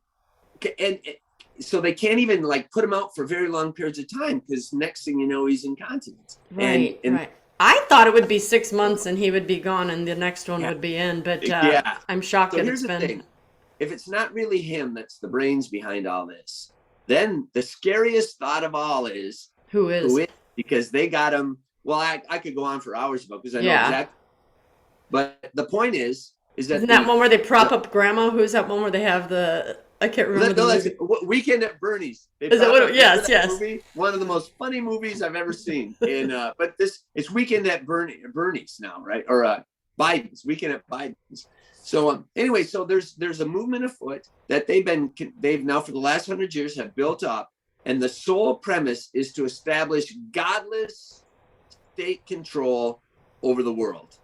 so they can't even like put him out for very long periods of time because next thing you know, he's incontinent. Right. I thought it would be 6 months and he would be gone and the next one would be in, but I'm shocked that it's been. Thing. If it's not really him that's the brains behind all this, then the scariest thought of all is who is because they got him. Well, I could go on for hours about because I know exactly. But the point is that isn't that one where they prop up grandma? Who's that one where they have I can't remember. That's Weekend at Bernie's. Is that what? Yes. Movie, one of the most funny movies I've ever seen. And but it's Weekend at Bernie's now, right? Or Biden's Weekend at Biden's. So anyway, so there's a movement afoot that they've now for the last 100 years have built up, and the sole premise is to establish godless state control over the world,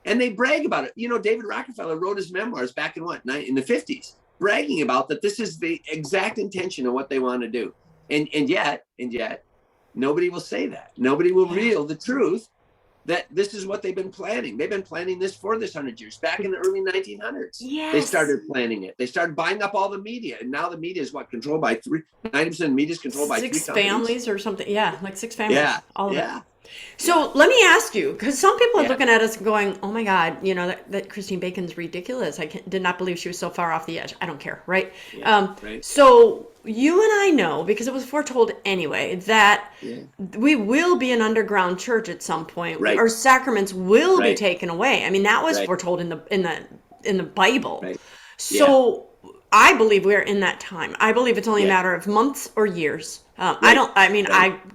and they brag about it. David Rockefeller wrote his memoirs back in the 50s. Bragging about that this is the exact intention of what they want to do. And yet nobody will say that. Nobody will reveal the truth that this is what they've been planning. They've been planning this for this 100 years. Back in the early 1900s, they started planning it. They started buying up all the media. And now the media is controlled by 90% of the media is controlled by 6 families or something. Yeah, like 6 families. Yeah, all of it. So let me ask you, because some people are looking at us and going, oh my God, that Christine Bacon's ridiculous. I did not believe she was so far off the edge. I don't care, right? So you and I know, because it was foretold anyway, that we will be an underground church at some point. Right. Our sacraments will be taken away. I mean, that was foretold in the Bible. Right. So I believe we're in that time. I believe it's only a matter of months or years. I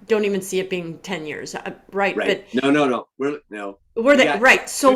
don't even see it being 10 years. Right. But no. We're there. Right. So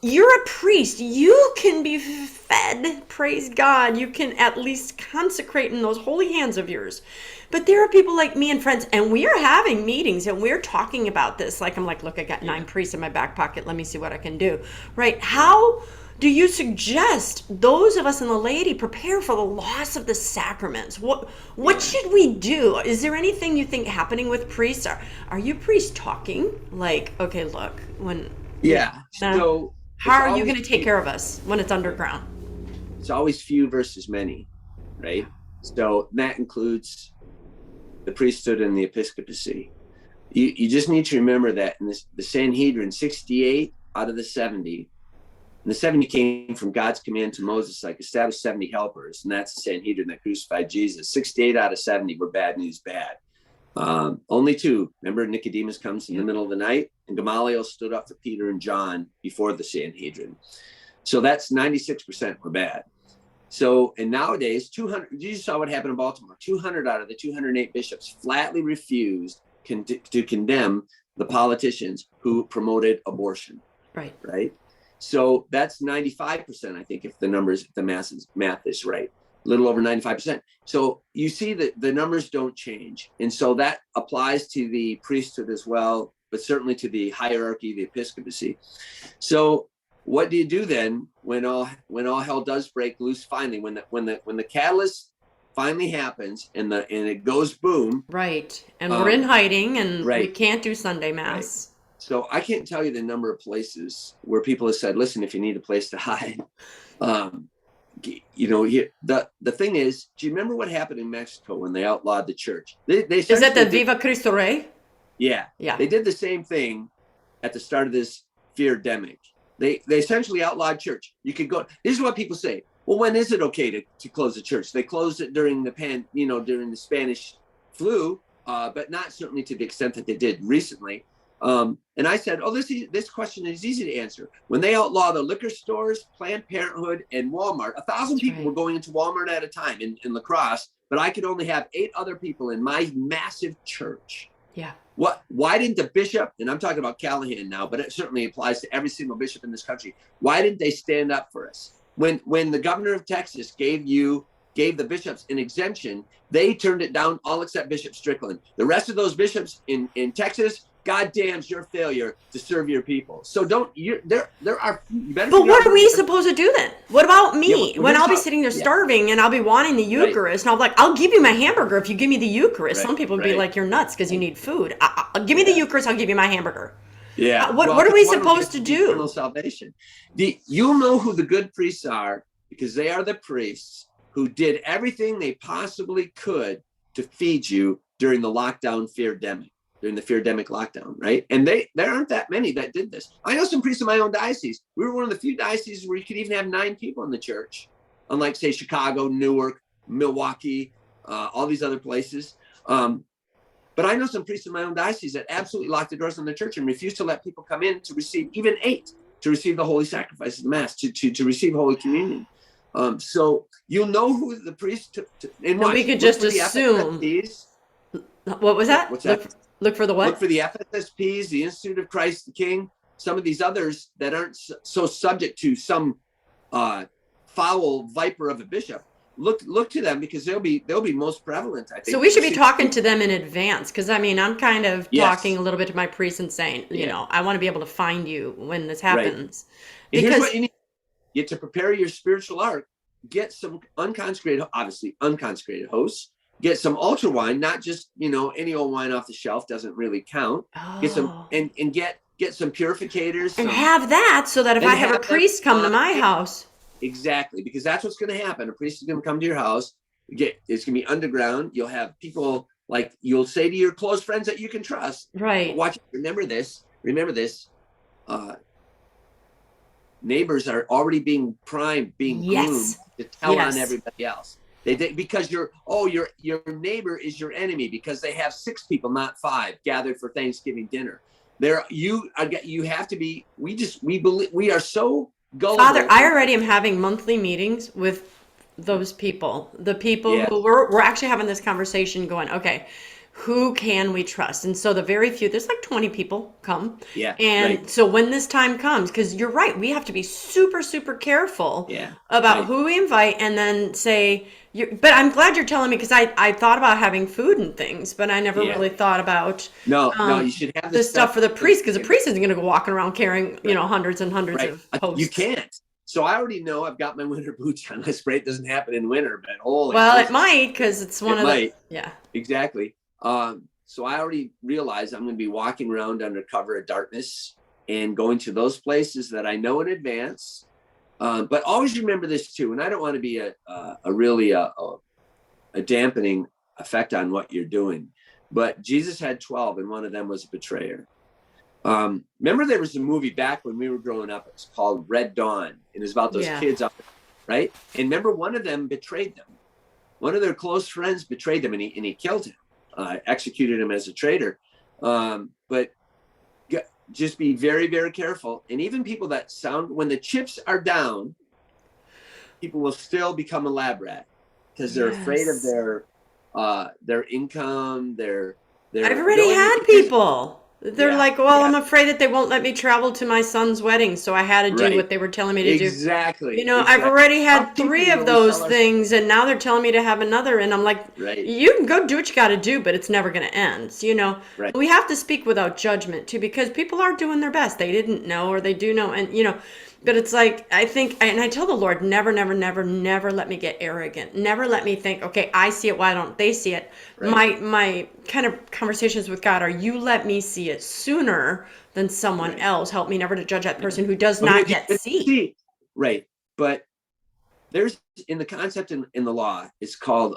you're a priest. You can be fed. Praise God. You can at least consecrate in those holy hands of yours. But there are people like me and friends, and we are having meetings and we're talking about this. Like, I'm like, look, I got 9 priests in my back pocket. Let me see what I can do. Right. How do you suggest those of us in the laity prepare for the loss of the sacraments? What should we do? Is there anything you think happening with priests? Are you priests talking? Like, okay, look, when so how are you going to take care of us when it's underground? It's always few versus many, right? So that includes the priesthood and the episcopacy. You just need to remember that in the Sanhedrin, 68 out of the 70 And the 70 came from God's command to Moses, like establish 70 helpers. And that's the Sanhedrin that crucified Jesus. 68 out of 70 were bad news bad. Only 2. Remember, Nicodemus comes in the middle of the night, and Gamaliel stood up for Peter and John before the Sanhedrin. So that's 96% were bad. So, and nowadays, 200, you saw what happened in Baltimore. 200 out of the 208 bishops flatly refused to condemn the politicians who promoted abortion. Right. Right. So that's 95%, I think, if the math is right. A little over 95%. So you see that the numbers don't change. And so that applies to the priesthood as well, but certainly to the hierarchy, the episcopacy. So what do you do then when all hell does break loose finally, when the catalyst finally happens and it goes boom? Right. And we're in hiding, and right. we can't do Sunday Mass. Right. So I can't tell you the number of places where people have said, listen, if you need a place to hide, the thing is, do you remember what happened in Mexico when they outlawed the church? Is that the Viva Cristo Rey? Yeah. Yeah. They did the same thing at the start of this fear-demic. They essentially outlawed church. You could go. This is what people say. Well, when is it okay to close the church? They closed it during during the Spanish flu, but not certainly to the extent that they did recently. And I said, this question is easy to answer. When they outlawed the liquor stores, Planned Parenthood, and Walmart, 1,000 people were going into Walmart at a time in La Crosse, but I could only have 8 other people in my massive church. Yeah. Why didn't the bishop, and I'm talking about Callahan now, but it certainly applies to every single bishop in this country, why didn't they stand up for us? When the governor of Texas gave the bishops an exemption, they turned it down, all except Bishop Strickland. The rest of those bishops in Texas, God damn's your failure to serve your people. So there are. But what are we supposed to do then? What about me? Yeah, when I'll be sitting there starving and I'll be wanting the Eucharist, and I'll be like, I'll give you my hamburger if you give me the Eucharist. Right, Some people would be like, you're nuts because you need food. I'll give me the Eucharist, I'll give you my hamburger. Yeah. What are we supposed to do? Eternal salvation. You'll know who the good priests are because they are the priests who did everything they possibly could to feed you during the lockdown fear-demic. During the fear-demic lockdown, right? And there aren't that many that did this. I know some priests in my own diocese. We were one of the few dioceses where you could even have 9 people in the church, unlike, say, Chicago, Newark, Milwaukee, all these other places. But I know some priests in my own diocese that absolutely locked the doors on the church and refused to let people come in to receive, even 8, to receive the holy sacrifice of the Mass, to receive Holy Communion. So you'll know who the priest and we could just assume. What was that? What's that? Look for the what? Look for the FSPs, the Institute of Christ the King, some of these others that aren't so subject to some foul viper of a bishop. Look to them because they'll be most prevalent, I think. So we should be talking to them in advance because I'm kind of talking a little bit to my priest and saying, I want to be able to find you when this happens. Right. Because here's what you need. You have to prepare your spiritual ark. Get some unconsecrated hosts. Get some ultra wine, not just, any old wine off the shelf doesn't really count. Get some and get some purificators. And have that so that if I have a priest come to my house. Exactly, because that's what's going to happen. A priest is going to come to your house. It's going to be underground. You'll have people you'll say to your close friends that you can trust. Right. Watch. Remember this. Neighbors are already being primed, being groomed to tell on everybody else. Because your neighbor is your enemy because they have 6 people, not 5, gathered for Thanksgiving dinner. You have to be. We are so gullible. Father, I already am having monthly meetings with those people. The people who we're actually having this conversation, going, okay, who can we trust? And so the very few, there's 20 people come. Yeah. And so when this time comes, because you're right, we have to be super, super careful about who we invite and then say, but I'm glad you're telling me because I thought about having food and things, but I never really thought about no, you should have this stuff for the priest because the priest isn't going to go walking around carrying, hundreds and hundreds of hosts. You can't. So I already know I've got my winter boots on. I spray it doesn't happen in winter, but it might because it's one of the exactly. So I already realized I'm going to be walking around under cover of darkness and going to those places that I know in advance. But always remember this too, and I don't want to be a dampening effect on what you're doing. But Jesus had 12, and one of them was a betrayer. Remember there was a movie back when we were growing up. It's called Red Dawn, and it's about those kids up there, right? And remember, one of them betrayed them. One of their close friends betrayed them, and he killed him, executed him as a traitor. But just be very, very careful. And even people that when the chips are down, people will still become a lab rat because they're afraid of their income. I've already had people. They're like, well, I'm afraid that they won't let me travel to my son's wedding, so I had to do what they were telling me to do. Exactly. You know, I've already had 3 of those things, and now they're telling me to have another, and I'm like, you can go do what you got to do, but it's never going to end. You know, we have to speak without judgment, too, because people are doing their best. They didn't know, or they do know, and, you know, but it's like, I think, and I tell the Lord, never, never, never, never let me get arrogant. Never let me think, okay, I see it, why don't they see it? My kind of conversations with God are, you let me see it sooner than someone else. Help me never to judge that person who does not yet see. Right. But there's, in the concept in the law, it's called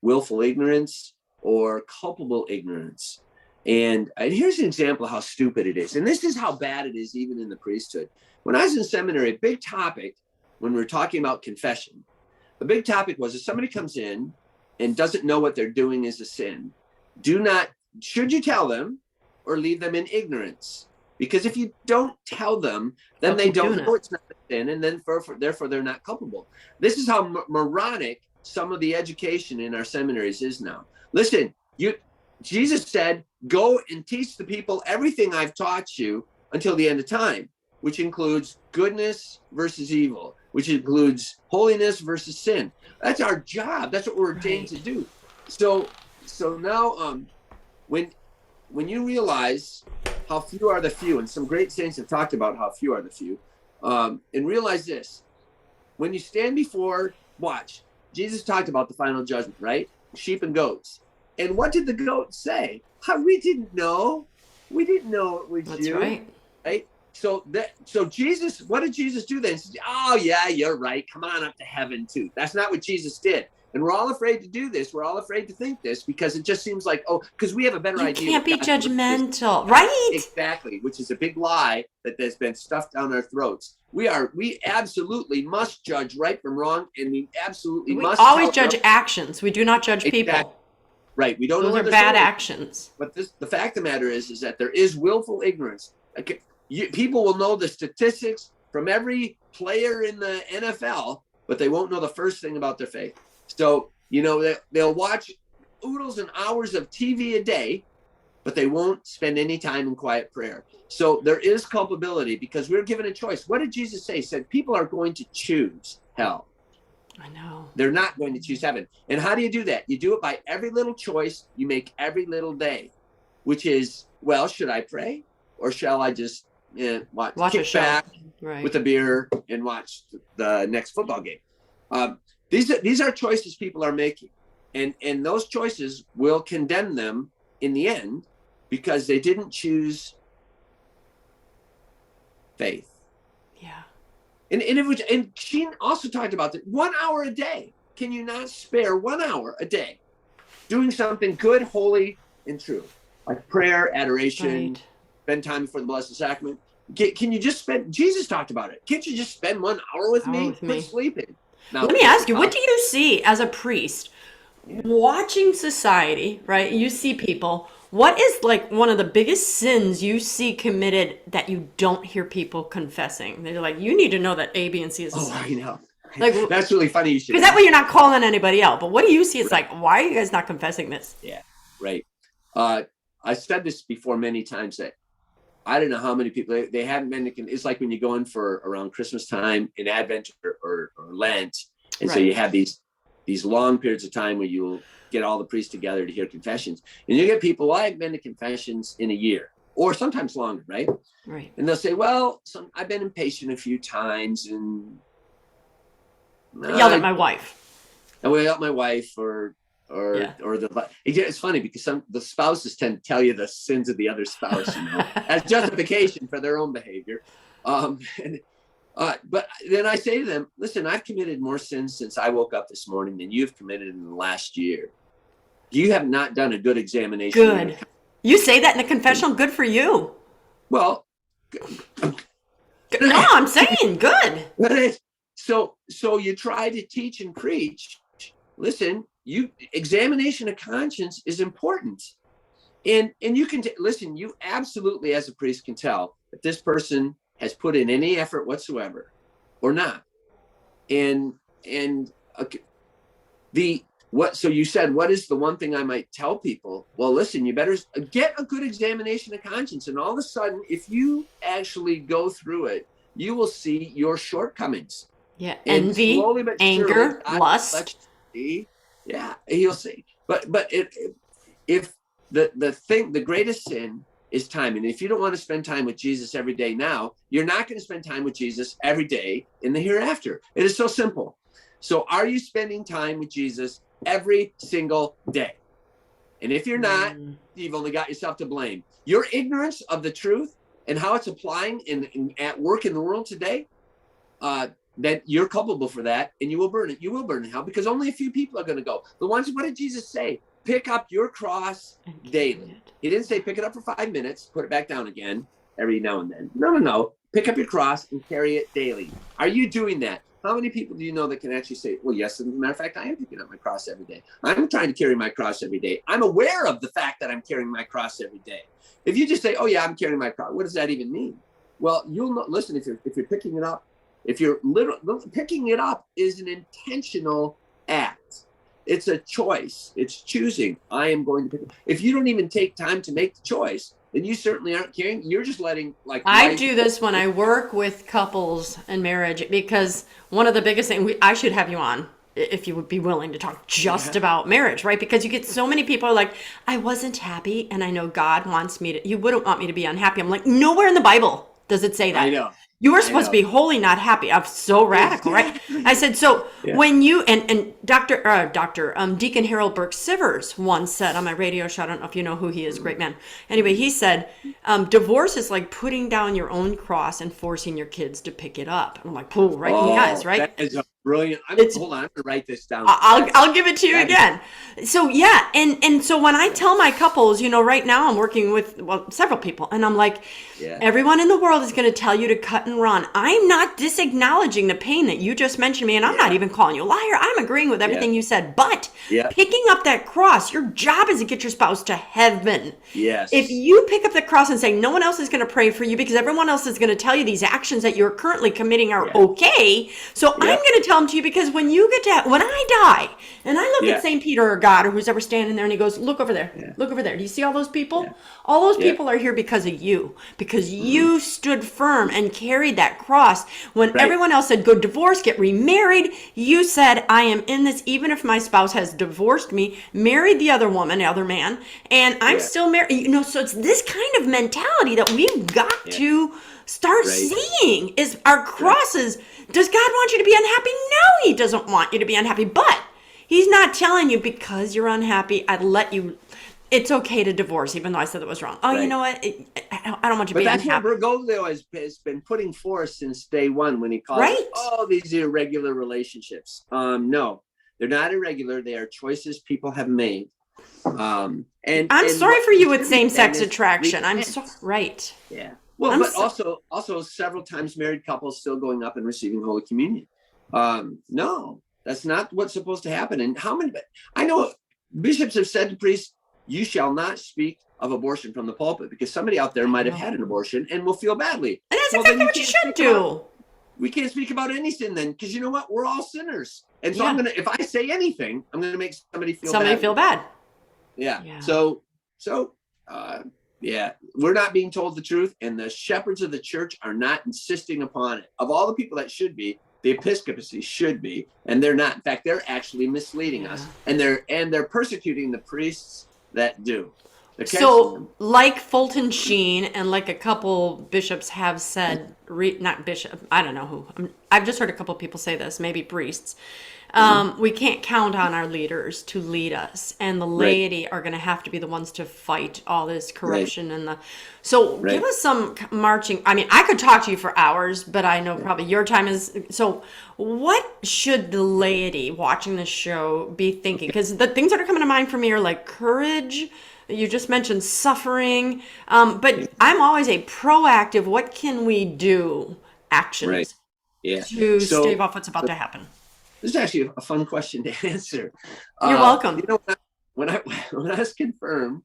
willful ignorance or culpable ignorance. And here's an example of how stupid it is. And this is how bad it is even in the priesthood. When I was in seminary, a big topic when we were talking about confession, the big topic was if somebody comes in and doesn't know what they're doing is a sin, should you tell them or leave them in ignorance? Because if you don't tell them, then they don't know it's not a sin, and then therefore they're not culpable. This is how moronic some of the education in our seminaries is now. Listen, Jesus said, go and teach the people everything I've taught you until the end of time, which includes goodness versus evil, which includes holiness versus sin. That's our job. That's what we're ordained to do. So now when you realize how few are the few, and some great saints have talked about how few are the few, and realize this, when you stand before, watch, Jesus talked about the final judgment, right? Sheep and goats. And what did the goats say? We didn't know. We didn't know it was you. That's right? So Jesus, what did Jesus do then? He said, oh yeah, you're right. Come on up to heaven too. That's not what Jesus did. And we're all afraid to do this. We're all afraid to think this because it just seems like, because we have a better idea. You can't be judgmental, right? Exactly, which is a big lie that has been stuffed down our throats. We absolutely must judge right from wrong, and we must always judge actions. We do not judge people. Right, we don't know those are bad actions. But the fact of the matter is that there is willful ignorance. People will know the statistics from every player in the NFL, but they won't know the first thing about their faith. So, they'll watch oodles and hours of TV a day, but they won't spend any time in quiet prayer. So there is culpability because we're given a choice. What did Jesus say? He said, people are going to choose hell. I know. They're not going to choose heaven. And how do you do that? You do it by every little choice you make every little day, which is, well, should I pray or shall I just watch a show back with a beer and watch the next football game? These are choices people are making, and those choices will condemn them in the end because they didn't choose faith. Yeah. And she also talked about that 1 hour a day. Can you not spare 1 hour a day doing something good, holy, and true, like prayer, adoration, spend time before the Blessed Sacrament? Can you just spend? Jesus talked about it. Can't you just spend 1 hour with me? Quit sleeping. Now, let me ask you, what do you see as a priest watching society, right? You see people. What is like one of the biggest sins you see committed that you don't hear people confessing? They're like, you need to know that A, B, and C is. Oh, I know. Like, that's really funny. Because that way you're not calling anybody out. But what do you see? It's like, why are you guys not confessing this? Yeah, right. I said this before many times that I don't know how many people they haven't been. It's like when you go in for around Christmas time in Advent or Lent, and so you have these long periods of time where you'll get all the priests together to hear confessions, and you get people. Well, I've been to confessions in a year, or sometimes longer, right? Right. And they'll say, "Well, I've been impatient a few times, and I yelled at my wife." And we yelled at my wife, or it's funny because the spouses tend to tell you the sins of the other spouse, as justification for their own behavior. But then I say to them, listen, I've committed more sins since I woke up this morning than you've committed in the last year. You have not done a good examination. Good. You say that in the confessional. Good for you. Well, No, I'm saying good. so you try to teach and preach. Listen, examination of conscience is important. And you can listen, you absolutely as a priest can tell if this person has put in any effort whatsoever or not. And so you said, what is the one thing I might tell people? Well, listen, you better get a good examination of conscience. And all of a sudden, if you actually go through it, you will see your shortcomings. Yeah, And envy, slowly but anger, surely, lust. yeah, he'll see. But if the greatest sin is time, and if you don't want to spend time with Jesus every day now, you're not going to spend time with Jesus every day in the hereafter. It is so simple. So are you spending time with Jesus every single day? And if you're not, you've only got yourself to blame. Your ignorance of the truth and how it's applying at work in the world today, that you're culpable for that, and you will burn it. You will burn in hell because only a few people are going to go. The ones, what did Jesus say? Pick up your cross daily. He didn't say pick it up for 5 minutes, put it back down again every now and then. No. Pick up your cross and carry it daily. Are you doing that? How many people do you know that can actually say, well, yes, as a matter of fact, I am picking up my cross every day. I'm trying to carry my cross every day. I'm aware of the fact that I'm carrying my cross every day. If you just say, oh, yeah, I'm carrying my cross, what does that even mean? Well, you'll not listen if you're picking it up. If you're picking it up is an intentional act. It's a choice. It's choosing. I am going to pick it. If you don't even take time to make the choice, then you certainly aren't caring. You're just letting I do this when I work with couples and marriage because one of the biggest things I should have you on if you would be willing to talk just about marriage, right? Because you get so many people are like, I wasn't happy and I know God wants me to, you wouldn't want me to be unhappy. I'm like, nowhere in the Bible does it say that. I know. You were supposed to be holy, not happy. I'm so radical, right? I said, so when you, and Deacon Harold Burke Sivers once said on my radio show, I don't know if you know who he is, great man. Anyway, he said, divorce is like putting down your own cross and forcing your kids to pick it up. And I'm like, pull right in the eyes, right? That is a brilliant, hold on, I'm going to write this down. I'll give it to you again. So yeah, and so when I tell my couples, right now I'm working with several people, and I'm like, everyone in the world is going to tell you to cut and run. I'm not disacknowledging the pain that you just mentioned to me, and I'm not even calling you a liar. I'm agreeing with everything you said, but picking up that cross, your job is to get your spouse to heaven. Yes. If you pick up the cross and say no one else is going to pray for you because everyone else is going to tell you these actions that you're currently committing are okay, so I'm going to tell them to you, because when I die and I look at St. Peter or God or who's ever standing there and he goes, look over there, look over there. Do you see all those people? All those people are here because of you, because you stood firm and carried that cross. When everyone else said, go divorce, get remarried, you said, I am in this even if my spouse has divorced me, married the other woman, the other man, and I'm still married. So it's this kind of mentality that we've got to start seeing is our crosses. Does God want you to be unhappy? No, he doesn't want you to be unhappy, but he's not telling you because you're unhappy, it's okay to divorce, even though I said it was wrong. Oh, you know what? I don't want you to be unhappy. But that's what Bergoglio has been putting forth since day one when he calls it, these irregular relationships. No, they're not irregular. They are choices people have made. And I'm sorry for you with same-sex attraction. I'm sorry. Right. Yeah. Well, also several times married couples still going up and receiving Holy Communion. No, that's not what's supposed to happen. And I know bishops have said to priests, you shall not speak of abortion from the pulpit, because somebody out there might have had an abortion and will feel badly. And that's exactly what you should do. We can't speak about any sin then, because you know what? We're all sinners. And so if I say anything, I'm going to make somebody feel bad. Yeah. So, we're not being told the truth, and the shepherds of the church are not insisting upon it. Of all the people that should be, the episcopacy should be, and they're not. In fact, they're actually misleading us, and they're persecuting the priests that do. So, like Fulton Sheen and like a couple bishops have said, not bishop, I don't know who. I've just heard a couple people say this, maybe priests. We can't count on our leaders to lead us, and the laity are going to have to be the ones to fight all this corruption and give us some marching. I mean, I could talk to you for hours, but I know probably your time is. So what should the laity watching this show be thinking? Because the things that are coming to mind for me are like courage, You just mentioned suffering, but I'm always a proactive, what can we do Right. actions Yeah. to stave So off what's about to happen. this is actually a fun question to answer. You're welcome. When I when I was confirmed,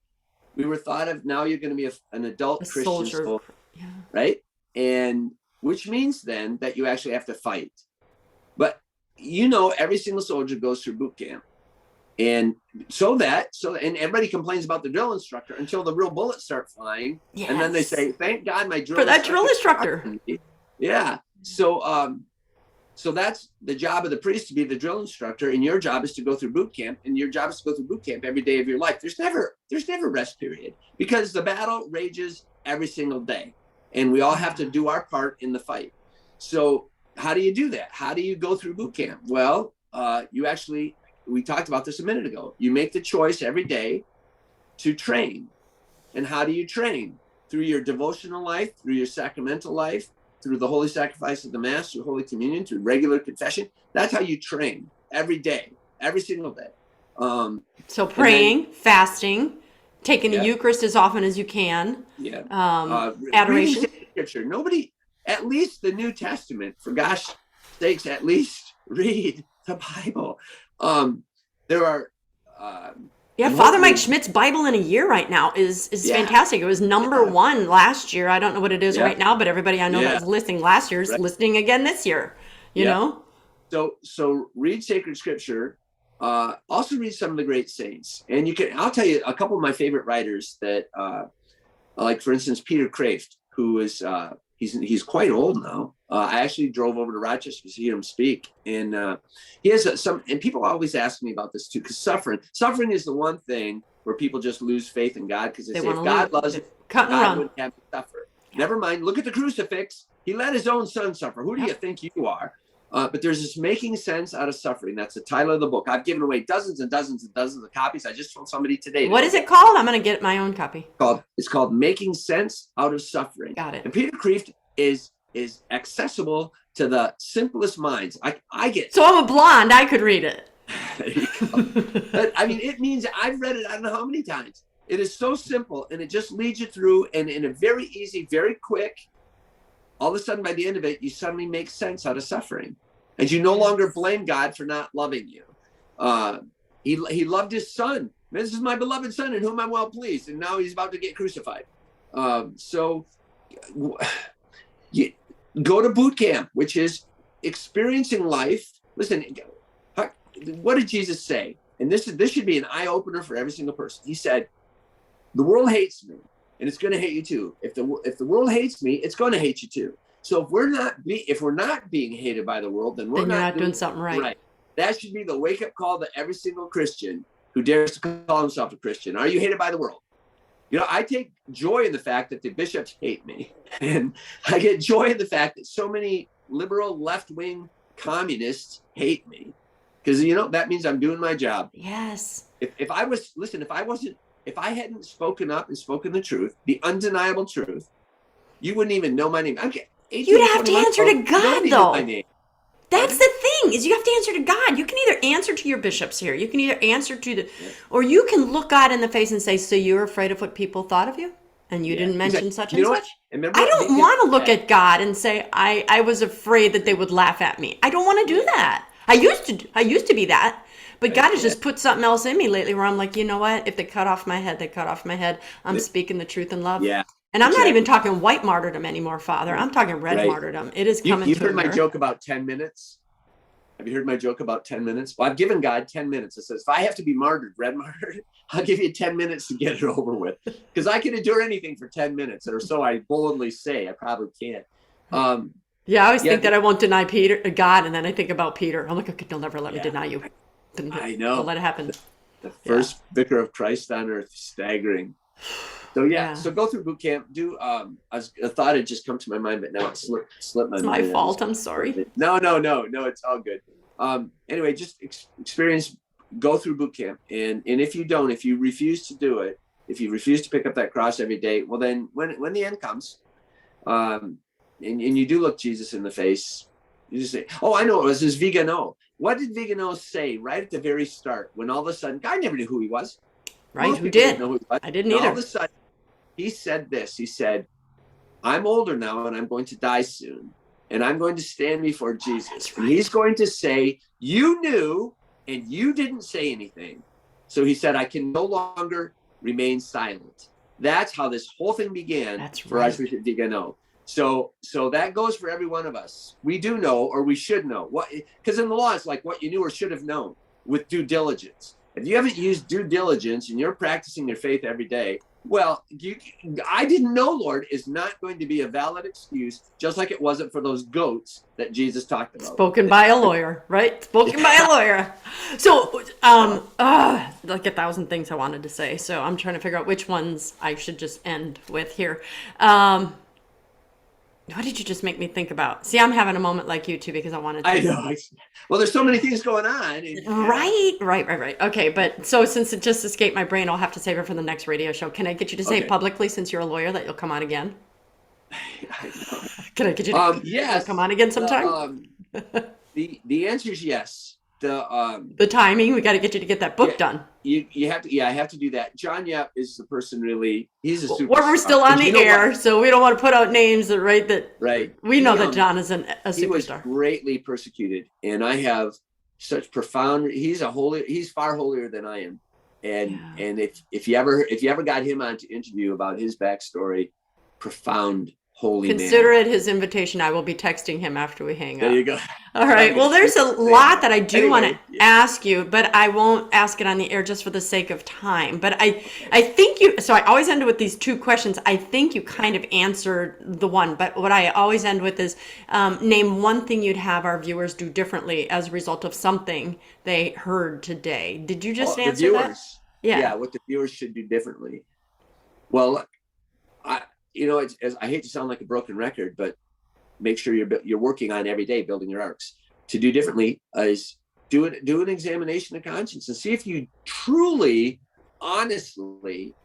we were thought of, now you're going to be an adult A Christian soldier. soldier, Yeah. right? And which means then that you actually have to fight. But every single soldier goes through boot camp. And and everybody complains about the drill instructor until the real bullets start flying. Yes. And then they say, thank God my drill for that drill instructor. Yeah. So that's the job of the priest, to be the drill instructor, and your job is to go through boot camp, and your job is to go through boot camp every day of your life. There's never rest period, because the battle rages every single day, and we all have to do our part in the fight. So how do you do that? How do you go through boot camp? Well, we talked about this a minute ago. You make the choice every day to train. And how do you train? Through your devotional life, through your sacramental life, through the holy sacrifice of the Mass, through Holy Communion, through regular confession. That's how you train every day, every single day. So praying, fasting, taking the Eucharist as often as you can. Yeah. Adoration. Scripture. Nobody, at least the New Testament, for gosh sakes, at least read the Bible. There are Father Mike Schmidt's Bible in a year right now is fantastic. It was number one last year. I don't know what it is right now, but everybody I know that was listening last year is listening again this year. You know? So read sacred scripture. Also read some of the great saints. And I'll tell you a couple of my favorite writers that like, for instance, Peter Kraft, who is he's quite old now. I actually drove over to Rochester to hear him speak, and he has and people always ask me about this too, because suffering is the one thing where people just lose faith in God, because they say, if God loves it, God wouldn't have to suffer. Never mind. Look at the crucifix. He let his own son suffer. Who do you think you are? But there's this making sense out of suffering. That's the title of the book. I've given away dozens and dozens and dozens of copies. I just told somebody today. What is it called? I'm going to get my own copy. It's called Making Sense Out of Suffering. Got it. And Peter Kraft is accessible to the simplest minds. I get. So I'm a blonde. I could read it. There you go. But I mean, it means I've read it I don't know how many times. It is so simple, and it just leads you through, and in a very easy, very quick, all of a sudden by the end of it, you suddenly make sense out of suffering. And you no longer blame God for not loving you. He loved his son. This is my beloved son in whom I'm well pleased. And now he's about to get crucified. So you go to boot camp, which is experiencing life. Listen, what did Jesus say? And this should be an eye opener for every single person. He said, the world hates me, and it's going to hate you too. If the world hates me, it's going to hate you too. So if we're not being hated by the world, then we're not doing something right. That should be the wake-up call to every single Christian who dares to call himself a Christian. Are you hated by the world? I take joy in the fact that the bishops hate me, and I get joy in the fact that so many liberal left-wing communists hate me, because that means I'm doing my job. Yes. If I hadn't spoken up and spoken the truth, the undeniable truth, you wouldn't even know my name. You'd have to answer to God, though. That's the thing, is you have to answer to God. You can either answer to your bishops here. You can either answer to or you can look God in the face and say, so you're afraid of what people thought of you? And you didn't mention such and such? I don't want to look at God and say, I was afraid that they would laugh at me. I don't want to do that. I used to be that. But God has just put something else in me lately where I'm like, you know what? If they cut off my head, they cut off my head. I'm speaking the truth in love. Yeah. And I'm not even talking white martyrdom anymore, Father. I'm talking red martyrdom. It is coming. You've heard my joke about 10 minutes? Have you heard my joke about 10 minutes? Well, I've given God 10 minutes. It says, if I have to be martyred, red martyred, I'll give you 10 minutes to get it over with. Because I can endure anything for 10 minutes, or so I boldly say. I probably can't. I always think that I won't deny God, and then I think about Peter. I'm like, okay, they'll never let me deny you. I know. Don't let it happen. The first vicar of Christ on earth, staggering. So so go through boot camp. A thought had just come to my mind, but now it slipped my mind. It's my fault. I'm sorry. No, it's all good. Anyway, just experience, go through boot camp, and if you refuse to do it, if you refuse to pick up that cross every day, well then when the end comes, and you do look Jesus in the face, you just say, oh, I know, it was this Vigano. What did Vigano say right at the very start when all of a sudden, God never knew who he was? right? Most Who people didn't did? know who he was. I didn't And all of either. a sudden, he said this. He said, I'm older now and I'm going to die soon. And I'm going to stand before Jesus. Right. And he's going to say, you knew and you didn't say anything. So he said, I can no longer remain silent. That's how this whole thing began. That's for right. Archbishop Vigano. So that goes for every one of us. We do know, or we should know, what, because in the law it's like what you knew or should have known with due diligence. If you haven't used due diligence and you're practicing your faith every day, well, I didn't know, Lord, is not going to be a valid excuse, just like it wasn't for those goats that Jesus talked about. Spoken by a lawyer, right? Spoken by a lawyer. So, like 1,000 things I wanted to say. So I'm trying to figure out which ones I should just end with here. What did you just make me think about? See, I'm having a moment like you too, because I wanted to. I know. Well, there's so many things going on. Right. Okay, but so since it just escaped my brain, I'll have to save it for the next radio show. Can I get you to say publicly, since you're a lawyer, that you'll come on again? I know. Can I get you to yes. come on again sometime? The answer is yes. The timing, we got to get you to get that book done. You have to. Yeah, I have to do that. John Yap is the person. Really, he's a superstar. We're still on the air, so we don't want to put out names. Right. We know that John is a superstar. He was greatly persecuted, and I have such profound. He's far holier than I am, and if you ever got him on to interview about his backstory, profound. Holy Consider man. it his invitation. I will be texting him after we hang up. There you go. All right. Well, there's a lot that I do want to ask you, but I won't ask it on the air just for the sake of time. But I think so I always end with these two questions. I think you kind of answered the one, but what I always end with is name one thing you'd have our viewers do differently as a result of something they heard today. Did you just answer that? Yeah, what the viewers should do differently. Well, I hate to sound like a broken record, but make sure you're working on every day building your arcs. To do differently is do an examination of conscience and see if you truly, honestly,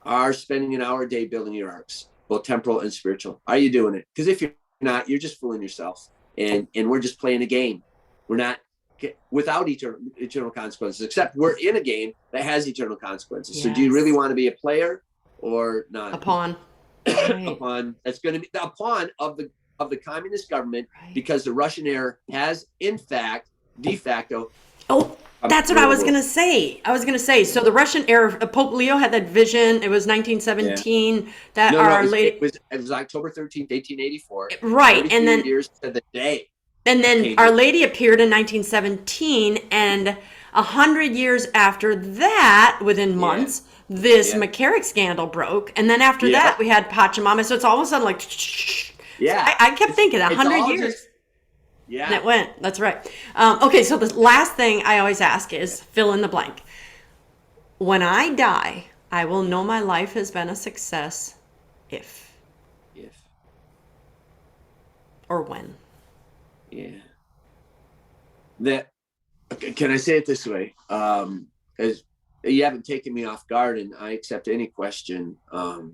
are spending an hour a day building your arcs, both temporal and spiritual. Are you doing it? Because if you're not, you're just fooling yourself, and we're just playing a game. We're not without eternal consequences. Except we're in a game that has eternal consequences. Yes. So do you really want to be a player or not? A pawn. Right. A pawn. That's going to be a pawn of the communist government, right. Because the Russian air has, in fact, de facto. Oh, that's what I was going to say. So the Russian air, Pope Leo had that vision. It was 1917 that Our Lady. It was October 13th, 1884. Right, and then years to the day. And then Our Lady appeared in 1917, and 100 years after that, within months. This McCarrick scandal broke, and then after that we had Pachamama. So it's all of a sudden like, I kept thinking 100 years. And it went. That's right. Okay, so the last thing I always ask is fill in the blank. When I die, I will know my life has been a success if. Or when. Yeah. Can I say it this way? As you haven't taken me off guard, and I accept any question. I'll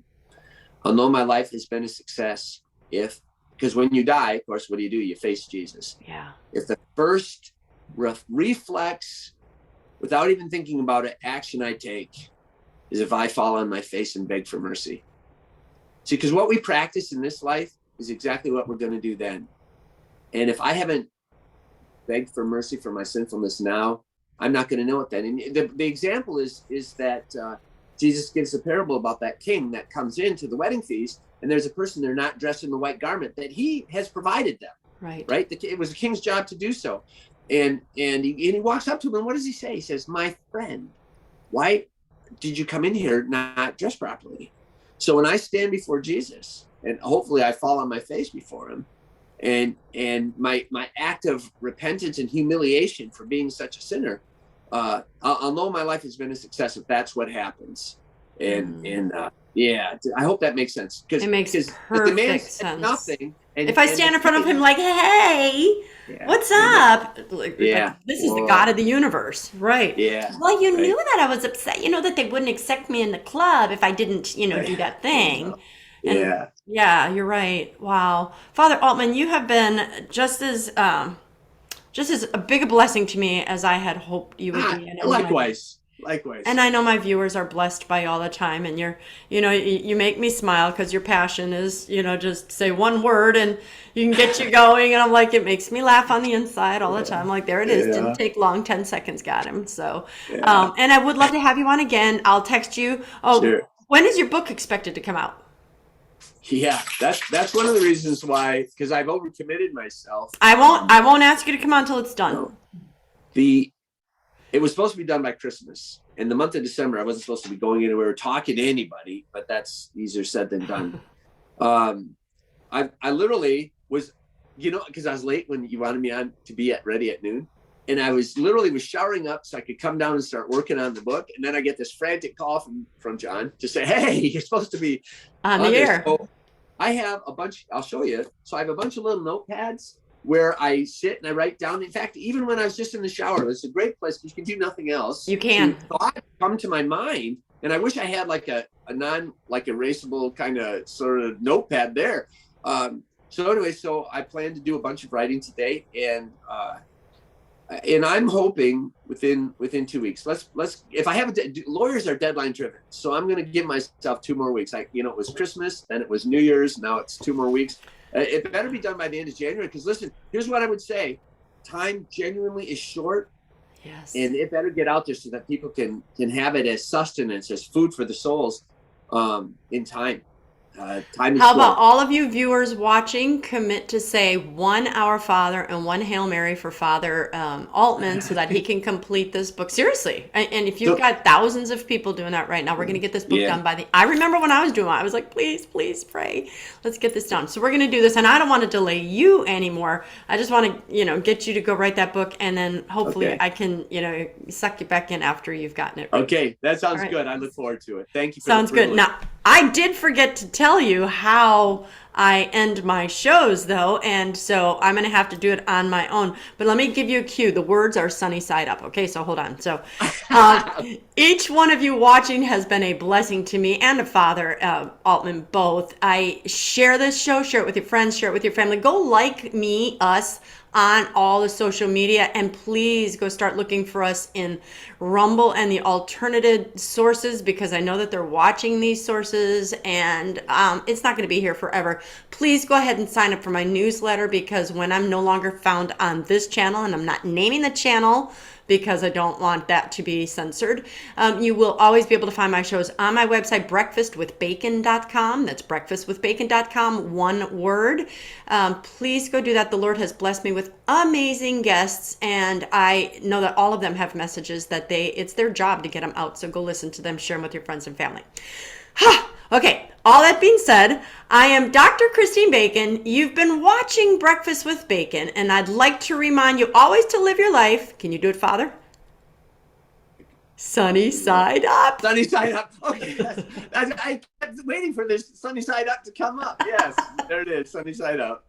know my life has been a success because when you die, of course, what do? You face Jesus. Yeah. If the first reflex, without even thinking about it, action I take is if I fall on my face and beg for mercy. See, because what we practice in this life is exactly what we're going to do then. And if I haven't begged for mercy for my sinfulness now, I'm not going to know it then. And the example is that Jesus gives a parable about that king that comes into the wedding feast, and there's a person there not dressed in the white garment that he has provided them. Right. It was the king's job to do so. And he walks up to him, and what does he say? He says, "My friend, why did you come in here not dressed properly?" So when I stand before Jesus, and hopefully I fall on my face before him, and my act of repentance and humiliation for being such a sinner, I'll know my life has been a success if that's what happens. And I hope that makes sense. It makes perfect sense. Nothing. If I stand in front of him like, "Hey, what's up?" Like, this is the God of the universe, right? Yeah. Well, you knew that I was upset. You know that they wouldn't accept me in the club if I didn't, do that thing. Yeah, you're right. Wow. Father Altman, you have been just as a big a blessing to me as I had hoped you would be. Likewise. Likewise. And I know my viewers are blessed by you all the time, and you make me smile because your passion is, just say one word and you can get you going. And I'm like, it makes me laugh on the inside all the time. Like, there it is. Didn't Yeah. take long. 10 seconds got him. So, Yeah. and I would love to have you on again. I'll text you. Oh, Sure. when is your book expected to come out? Yeah. That's one of the reasons why, because I've overcommitted myself. I won't ask you to come on until it's done. No. It was supposed to be done by Christmas. In the month of December, I wasn't supposed to be going anywhere or talking to anybody, but that's easier said than done. I literally was, because I was late when you wanted me on to be ready at noon. And I was showering up so I could come down and start working on the book. And then I get this frantic call from John to say, hey, you're supposed to be on the air. So I have a bunch, I'll show you. So I have a bunch of little notepads where I sit and I write down. In fact, even when I was just in the shower, it's a great place because you can do nothing else. You can. Thoughts come to my mind, and I wish I had like a erasable kind of sort of notepad there. So anyway, so I plan to do a bunch of writing today, and I'm hoping within 2 weeks. Let's if I have lawyers are deadline driven, so I'm going to give myself 2 more weeks. It was Christmas, then it was New Year's, now it's 2 more weeks. It better be done by the end of January, because listen, here's what I would say: time genuinely is short. Yes. And it better get out there so that people can have it as sustenance, as food for the souls, in time. Time is How short. about all of you viewers watching commit to say 1 Our Father and 1 Hail Mary for Father Altman so that he can complete this book? Seriously. And if you've got thousands of people doing that right now, we're going to get this book done by I remember when I was doing it, I was like, please, please pray. Let's get this done. So we're going to do this. And I don't want to delay you anymore. I just want to, get you to go write that book. And then hopefully I can, suck you back in after you've gotten it. Right. Okay. That sounds good. I look forward to it. Thank you. Sounds good. Now, I did forget to tell you how I end my shows, though, and so I'm going to have to do it on my own. But let me give you a cue. The words are sunny side up. Okay, so hold on. So each one of you watching has been a blessing to me and to Father Altman both. I share this show, share it with your friends, share it with your family. Go like us on all the social media, and please go start looking for us in Rumble and the alternative sources, because I know that they're watching these sources, and it's not going to be here forever. Please go ahead and sign up for my newsletter, because when I'm no longer found on this channel, and I'm not naming the channel because I don't want that to be censored, you will always be able to find my shows on my website, breakfastwithbacon.com. That's breakfastwithbacon.com, one word. Please go do that. The Lord has blessed me with amazing guests, and I know that all of them have messages that it's their job to get them out. So go listen to them, share them with your friends and family. Okay, all that being said, I am Dr. Christine Bacon. You've been watching Breakfast with Bacon, and I'd like to remind you always to live your life. Can you do it, Father? Sunny side up. Sunny side up. Okay, I kept waiting for this sunny side up to come up. Yes, there it is, sunny side up.